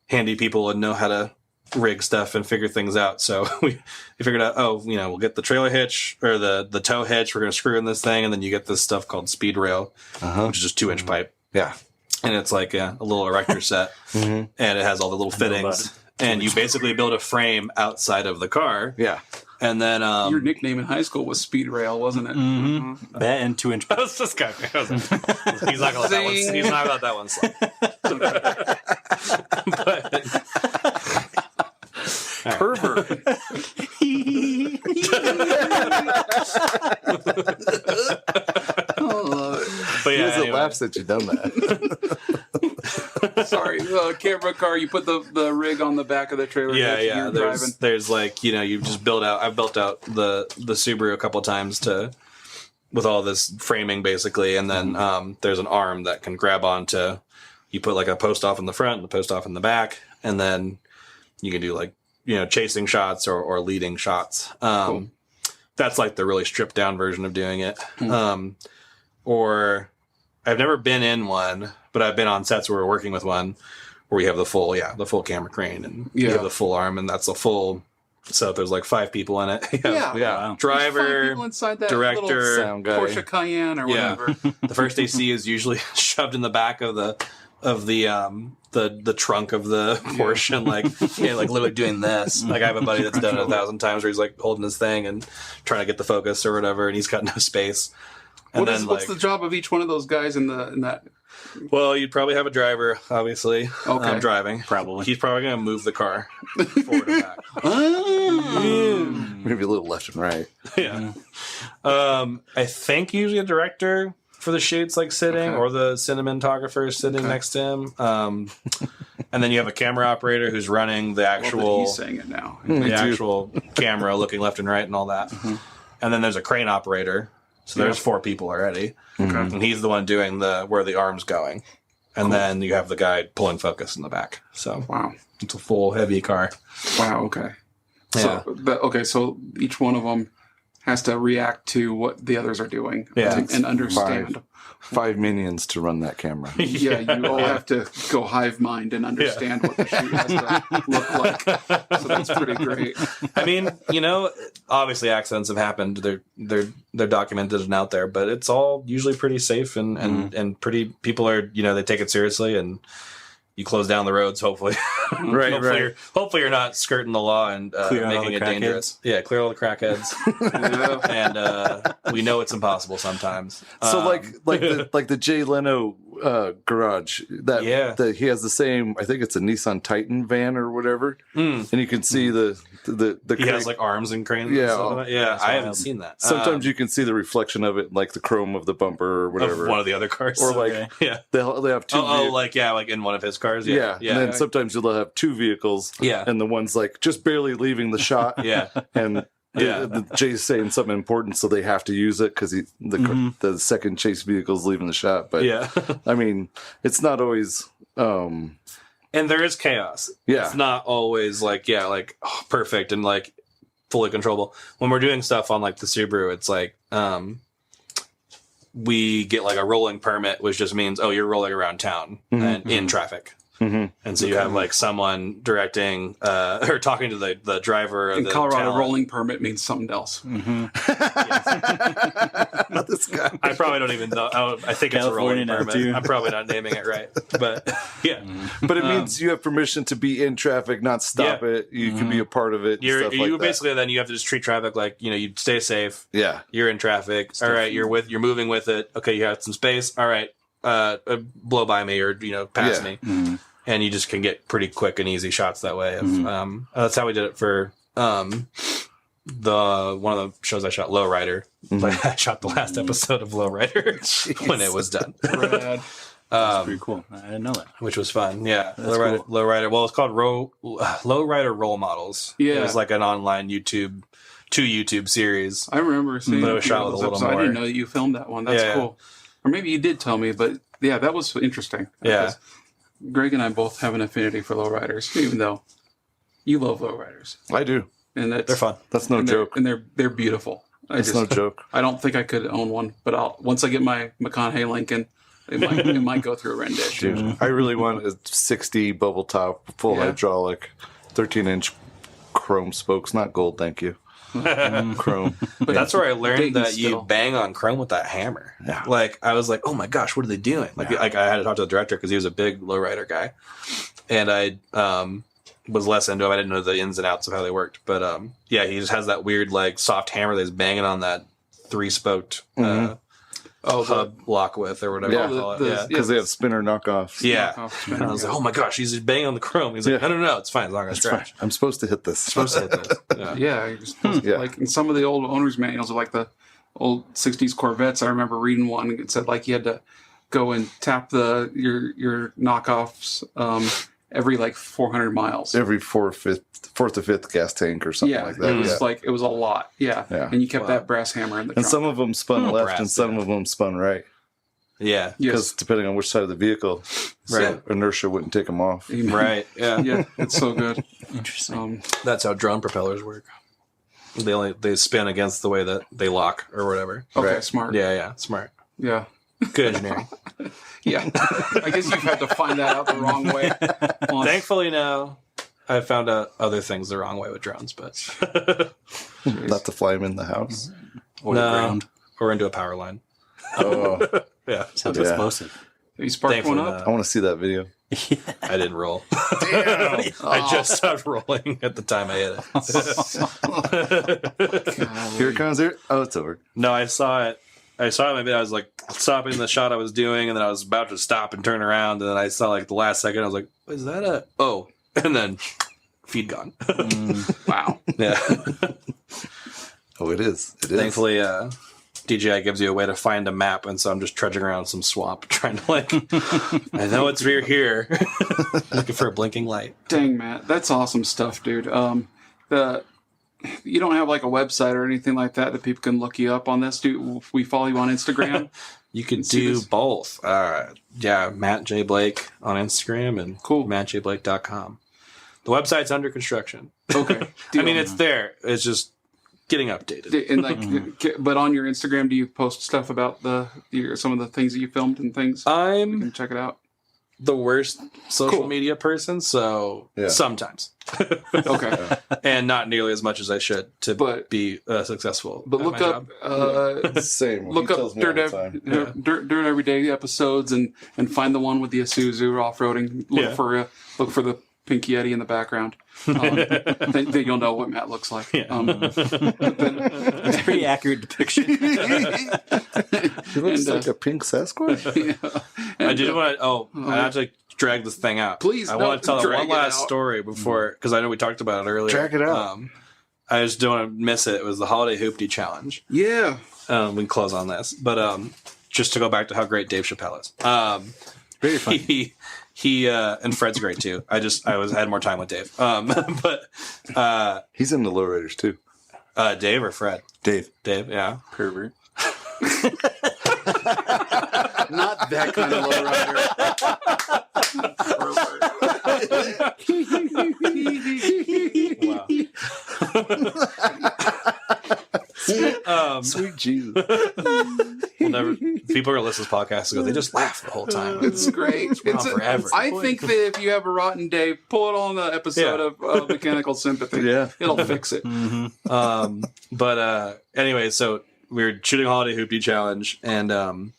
handy people and know how to rig stuff and figure things out. So we figured out, we'll get the trailer hitch or the tow hitch. We're going to screw in this thing. And then you get this stuff called speed rail, which is just 2-inch pipe. Yeah. And it's like a little erector set and it has all the little fittings and you basically build a frame outside of the car. Yeah. And then, your nickname in high school was Speed Rail, wasn't it? Mm-hmm. That and 2-inch. That's just kind of, he's not going to let that one. He's not going to let that one slide. Pervert. But He yeah, doesn't anyway. laugh that you've done that. Sorry, camera car. You put the rig on the back of the trailer. Yeah, hitch, yeah. you're driving. There's like you just build out. I've built out the Subaru a couple of times with all this framing basically, and then there's an arm that can grab onto. You put like a post off in the front and the post off in the back, and then you can do like chasing shots or leading shots. Cool. That's like the really stripped down version of doing it. Or I've never been in one, but I've been on sets where we're working with one where we have the full camera crane and you have the full arm and that's a full setup. There's like 5 people in it. Yeah. Wow. Driver, inside that director, sound guy. Porsche Cayenne or whatever. The first AC is usually shoved in the back of the trunk of the Porsche and like literally doing this. Like I have a buddy that's done it 1,000 times where he's like holding his thing and trying to get the focus or whatever, and he's got no space. And What's the job of each one of those guys in that? Well, you'd probably have a driver, obviously. Okay. Driving. Probably. He's probably going to move the car forward and back. Maybe a little left and right. Yeah. I think usually a director for the shoots like sitting or the cinematographer is sitting next to him. And then you have a camera operator who's running the actual he's saying it now. actual camera looking left and right and all that. And then there's a crane operator. So there's 4 people already. And he's the one doing where the arm's going. And then you have the guy pulling focus in the back. So Wow. it's a full heavy car. Wow. Okay. Yeah. So each one of them has to react to what the others are doing. Yeah. And understand. 5 minions to run that camera. Yeah, you all have to go hive mind and understand what the shoot has to look like. So that's pretty great. I mean, obviously accidents have happened. They're documented and out there, but it's all usually pretty safe and pretty people are, they take it seriously and you close down the roads. Hopefully, hopefully you're not skirting the law and making it dangerous. Yeah, clear all the crackheads. And we know it's impossible sometimes. So like the Jay Leno garage that he has the same. I think it's a Nissan Titan van or whatever, and you can see the he has like arms and cranes. Yeah, and stuff like that. Yeah. I haven't seen that. Sometimes you can see the reflection of it, like the chrome of the bumper or whatever, of one of the other cars, or like they have two. Like in one of his cars. Yeah. And then sometimes you'll have two vehicles. Yeah, and the one's like just barely leaving the shot. Yeah, and. Jay's saying something important, so they have to use it because the second chase vehicle is leaving the shot. But I mean, it's not always. And there is chaos. Yeah, it's not always perfect and like fully controllable. When we're doing stuff on like the Subaru, it's like we get like a rolling permit, which just means you're rolling around town and in traffic. Mm-hmm. And so you have like someone directing or talking to the driver. In Colorado, rolling permit means something else. Mm-hmm. Not this guy. I probably don't even know. I think it's a rolling permit. I'm probably not naming it right, but yeah. But it means you have permission to be in traffic, not stop it. You can be a part of it. You basically then you have to just treat traffic like you stay safe. Yeah, you're in traffic. All right, you're moving with it. Okay, you have some space. All right, blow by me or pass me. Mm-hmm. And you just can get pretty quick and easy shots that way. That's how we did it for one of the shows I shot, Lowrider. Like I shot the last episode of Lowrider when it was done. That's pretty cool. I didn't know that. Which was fun. Yeah, Lowrider. Well, it's called Lowrider Role Models. Yeah, it was like an online YouTube series. I remember seeing. But it was shot with a little more. I didn't know that you filmed that one. That's cool. Or maybe you did tell me, but yeah, that was interesting. Yeah. Greg and I both have an affinity for lowriders, even though you love lowriders. I do, and they're fun. That's no joke, and they're beautiful. It's no joke. I don't think I could own one, but once I get my McConaughey Lincoln, it might go through a rendition. Dude, I really want a 60 bubble top, full hydraulic, 13-inch chrome spokes, not gold, thank you. Chrome. But that's where I learned that you bang on chrome with that hammer. Yeah. Like I was like, oh my gosh, what are they doing? Like I had to talk to the director because he was a big lowrider guy, and I was less into him. I didn't know the ins and outs of how they worked, but he just has that weird like soft hammer that he's banging on that 3-spoked hub lock with or whatever you call it. Because they have spinner knockoffs. Yeah. And I was like, oh my gosh, he's banging on the chrome. He's like, no, it's fine. It's not going to scratch. I'm supposed to hit this. You're supposed to, like in some of the old owner's manuals of like the old 60s Corvettes, I remember reading one. It said like you had to go and tap your knockoffs every like 400 miles. Every fourth or fifth gas tank or something like that. It was it was a lot. Yeah. And you kept that brass hammer in the trunk. And some of them spun left and some of them spun right. Yeah. Because depending on which side of the vehicle, inertia wouldn't take them off. Right. Yeah. Yeah. It's so good. Interesting. That's how drone propellers work. They spin against the way that they lock or whatever. Okay. Smart. Yeah. Smart. Yeah. Good engineering. Yeah. I guess you've had to find that out the wrong way. Thankfully, no. I found out other things the wrong way with drones, but not to fly them in the house or the ground or into a power line. Oh, yeah, sounds explosive. Have you sparked one up? I want to see that video. I didn't roll. Damn! I just stopped rolling at the time I hit it. Here it comes. Here. Oh, it's over. No, I saw it. Maybe I was like stopping the shot I was doing, and then I was about to stop and turn around, and then I saw like the last second. I was like, "Is that a?" Oh, and then feed gone. Wow. Yeah. Oh, it is. It is. Thankfully, DJI gives you a way to find a map, and so I'm just trudging around some swamp trying to I know it's here, looking for a blinking light. Dang, Matt, that's awesome stuff, dude. You don't have like a website or anything like that people can look you up on this? Do we follow you on Instagram? You can do both. Matt J. Blake on Instagram and mattjblake.com. The website's under construction. Okay. I mean, it's there. It's just getting updated. And but on your Instagram, do you post stuff about some of the things that you filmed and things? You can check it out. the worst social media person, so sometimes. Okay. And not nearly as much as I should to be successful. But look up Same. look up Dirt Everyday episodes and find the one with the Isuzu off-roading. Look for the Pink Yeti in the background. Then you'll know what Matt looks like. It's a pretty accurate depiction. He looks like a pink Sasquatch. I did want to. I have to drag this thing out. Please, I want to tell one last story before, because I know we talked about it earlier. Drag it out. I just don't want to miss it. It was the Holiday Hoopty Challenge. Yeah. We can close on this, but just to go back to how great Dave Chappelle is. Very funny. He and Fred's great too. I had more time with Dave. But he's in the lowriders too. Dave or Fred? Dave, yeah. Pervert. Not that kind of Wow. Sweet Jesus. People are listening to this podcast and go, they just laugh the whole time. It's great. It's forever. I think that if you have a rotten day, pull it on the episode of Mechanical Sympathy. Yeah. It'll fix it. Mm-hmm. But anyway, so we were shooting Holiday Hoopty Challenge, and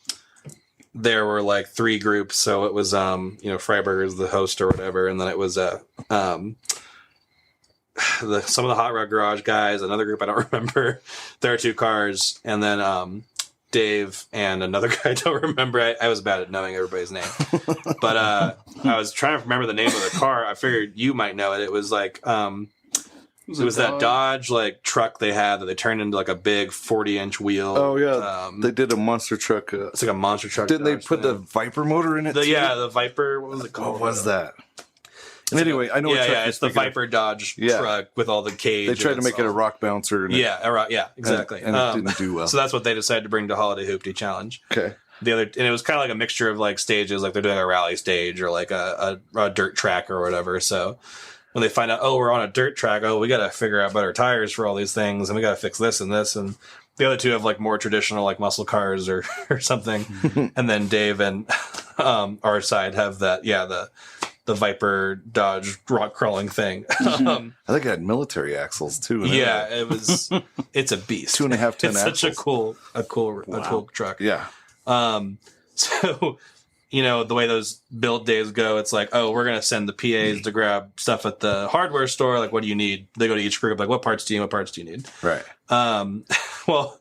there were like 3 groups. So it was Freiberger's the host or whatever, and then it was some of the Hot Rod Garage guys, another group I don't remember. There are 2 cars, and then Dave and another guy I don't remember. I was bad at knowing everybody's name, but I was trying to remember the name of the car. I figured you might know it. It was like it was that Dodge like truck they had that they turned into like a big 40-inch wheel. Oh yeah, they did a monster truck. It's like a monster truck. Didn't they put the Viper motor in it? The Viper. What was it called? What was that? Anyway, I know. It's the Viper Dodge truck with all the cage. They tried to make it a rock bouncer. Exactly. And it didn't do well. So that's what they decided to bring to Holiday Hoopty Challenge. Okay. And it was kind of like a mixture of like stages, like they're doing a rally stage or like a dirt track or whatever. So when they find out, we're on a dirt track, we got to figure out better tires for all these things, and we got to fix this and this, and the other 2 have like more traditional like muscle cars or something, and then Dave and our side have that the Viper Dodge rock crawling thing. I think it had military axles too. It's a beast. 2.5 ton it's axles. Such a cool truck. Yeah. So, the way those build days go, it's like, we're going to send the PAs to grab stuff at the hardware store. Like, what do you need? They go to each group, like, what parts do you need? Right. Well,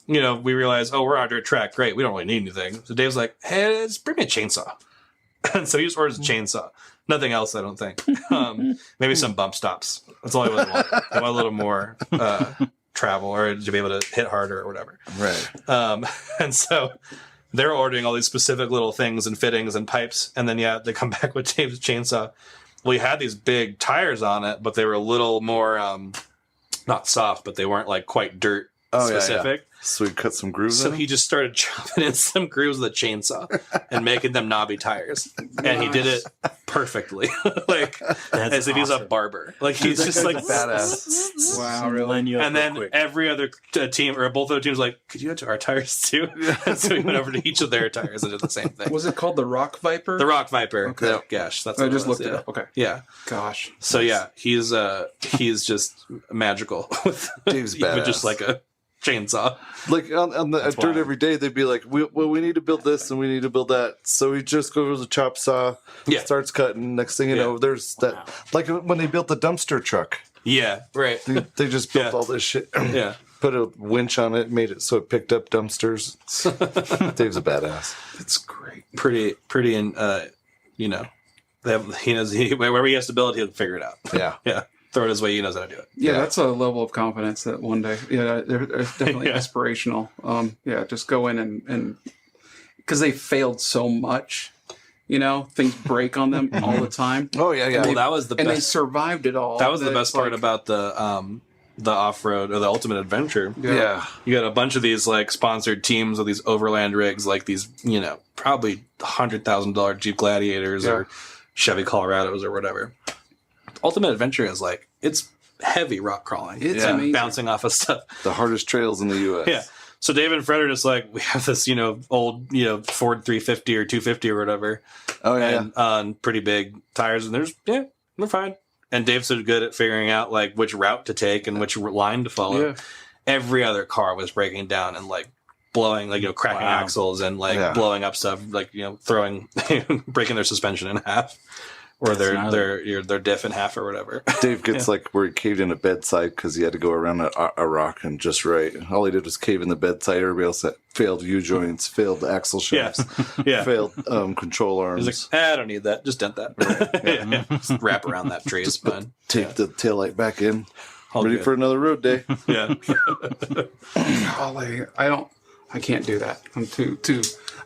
we realize, we're on a dirt track. Great. We don't really need anything. So Dave's like, hey, just bring me a chainsaw. And so he just orders a chainsaw. Nothing else, I don't think. Maybe some bump stops. That's all I really want. I want a little more travel or to be able to hit harder or whatever. Right. And so they're ordering all these specific little things and fittings and pipes. And then, they come back with Dave's chainsaw. Well, he had these big tires on it, but they were a little more, not soft, but they weren't like quite dirt specific. Yeah. So he cut some grooves So he just started chopping in some grooves with a chainsaw and making them knobby tires. And he did it perfectly. As if he's a barber. Like he's just like badass. Wow, really? And then every other team, or both of the teams, like, could you add to our tires too? And so he went over to each of their tires and did the same thing. Was it called the Rock Viper? The Rock Viper. Okay. Oh, gosh, that's I what just it was, looked it up. Okay. Yeah. Gosh. So he's just magical with Dave's even badass. just like a chainsaw. Like on the Dirt Every Day, they'd be like, we need to build this and we need to build that. So he just goes to the chop saw, starts cutting. Next thing you know, there's that. Like when they built the dumpster truck. Yeah, right. They just built all this shit. Yeah. Put a winch on it, made it so it picked up dumpsters. Dave's a badass. That's great. Pretty, and he knows wherever he has to build, he'll figure it out. Yeah. Yeah. Throw it his way, he knows how to do it. Yeah, that's a level of confidence that one day, they're definitely aspirational. Just go in and because they failed so much, things break on them all the time. Oh yeah. Well, that was the best. And they survived it all. That was the best part about the off-road or the Ultimate Adventure. Yeah. You got a bunch of these like sponsored teams with these overland rigs, like these, probably $100,000 Jeep Gladiators or Chevy Colorados or whatever. Ultimate Adventure is it's heavy rock crawling. It's amazing. Bouncing off of stuff. The hardest trails in the U.S. Yeah. So Dave and Fred are just like, we have this, old, Ford 350 or 250 or whatever. Oh, yeah. And on pretty big tires. And we're fine. And Dave's so good at figuring out like which route to take and which line to follow. Yeah. Every other car was breaking down and like blowing, like, cracking axles and like blowing up stuff, like, throwing, breaking their suspension in half. Or their diff in half or whatever. Dave gets like where he caved in a bedside because he had to go around a rock and just right. All he did was cave in the bedside. Everybody else had failed U-joints, failed axle shafts, failed control arms. He's like, I don't need that. Just dent that. Just wrap around that tree is fine. Tape the taillight back in. Ready for another road day. Yeah. Golly, I can't do that. I'm too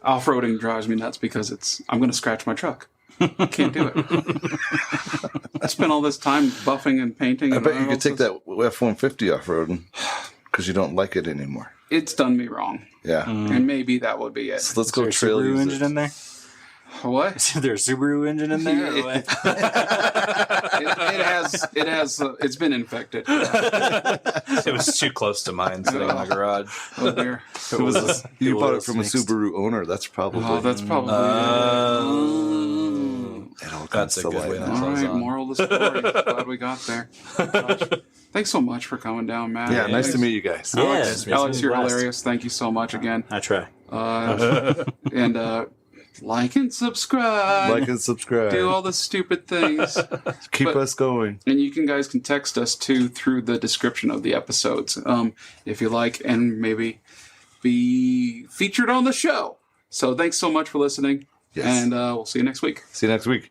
off-roading drives me nuts because I'm going to scratch my truck. Can't do it. I spent all this time buffing and painting. I bet you could take that F-150 off-roading because you don't like it anymore. It's done me wrong. Yeah. And maybe that would be it. So let's go trail Subaru engine in there? What? Is there a Subaru engine in there? It has. It's been infected. It was too close to mine sitting in my garage. Oh dear. You bought it from a Subaru owner. That's probably. Oh, that's probably. It all That's a good way. All right, moral of the story. Glad we got there. Gosh. Thanks so much for coming down, Matt. Yeah, nice to meet you guys. Alex, you're hilarious. Thank you so much again. I try. And like and subscribe. Like and subscribe. Do all the stupid things. Keep us going. And you guys can text us too through the description of the episodes if you like, and maybe be featured on the show. So thanks so much for listening. Yes. And we'll see you next week. See you next week.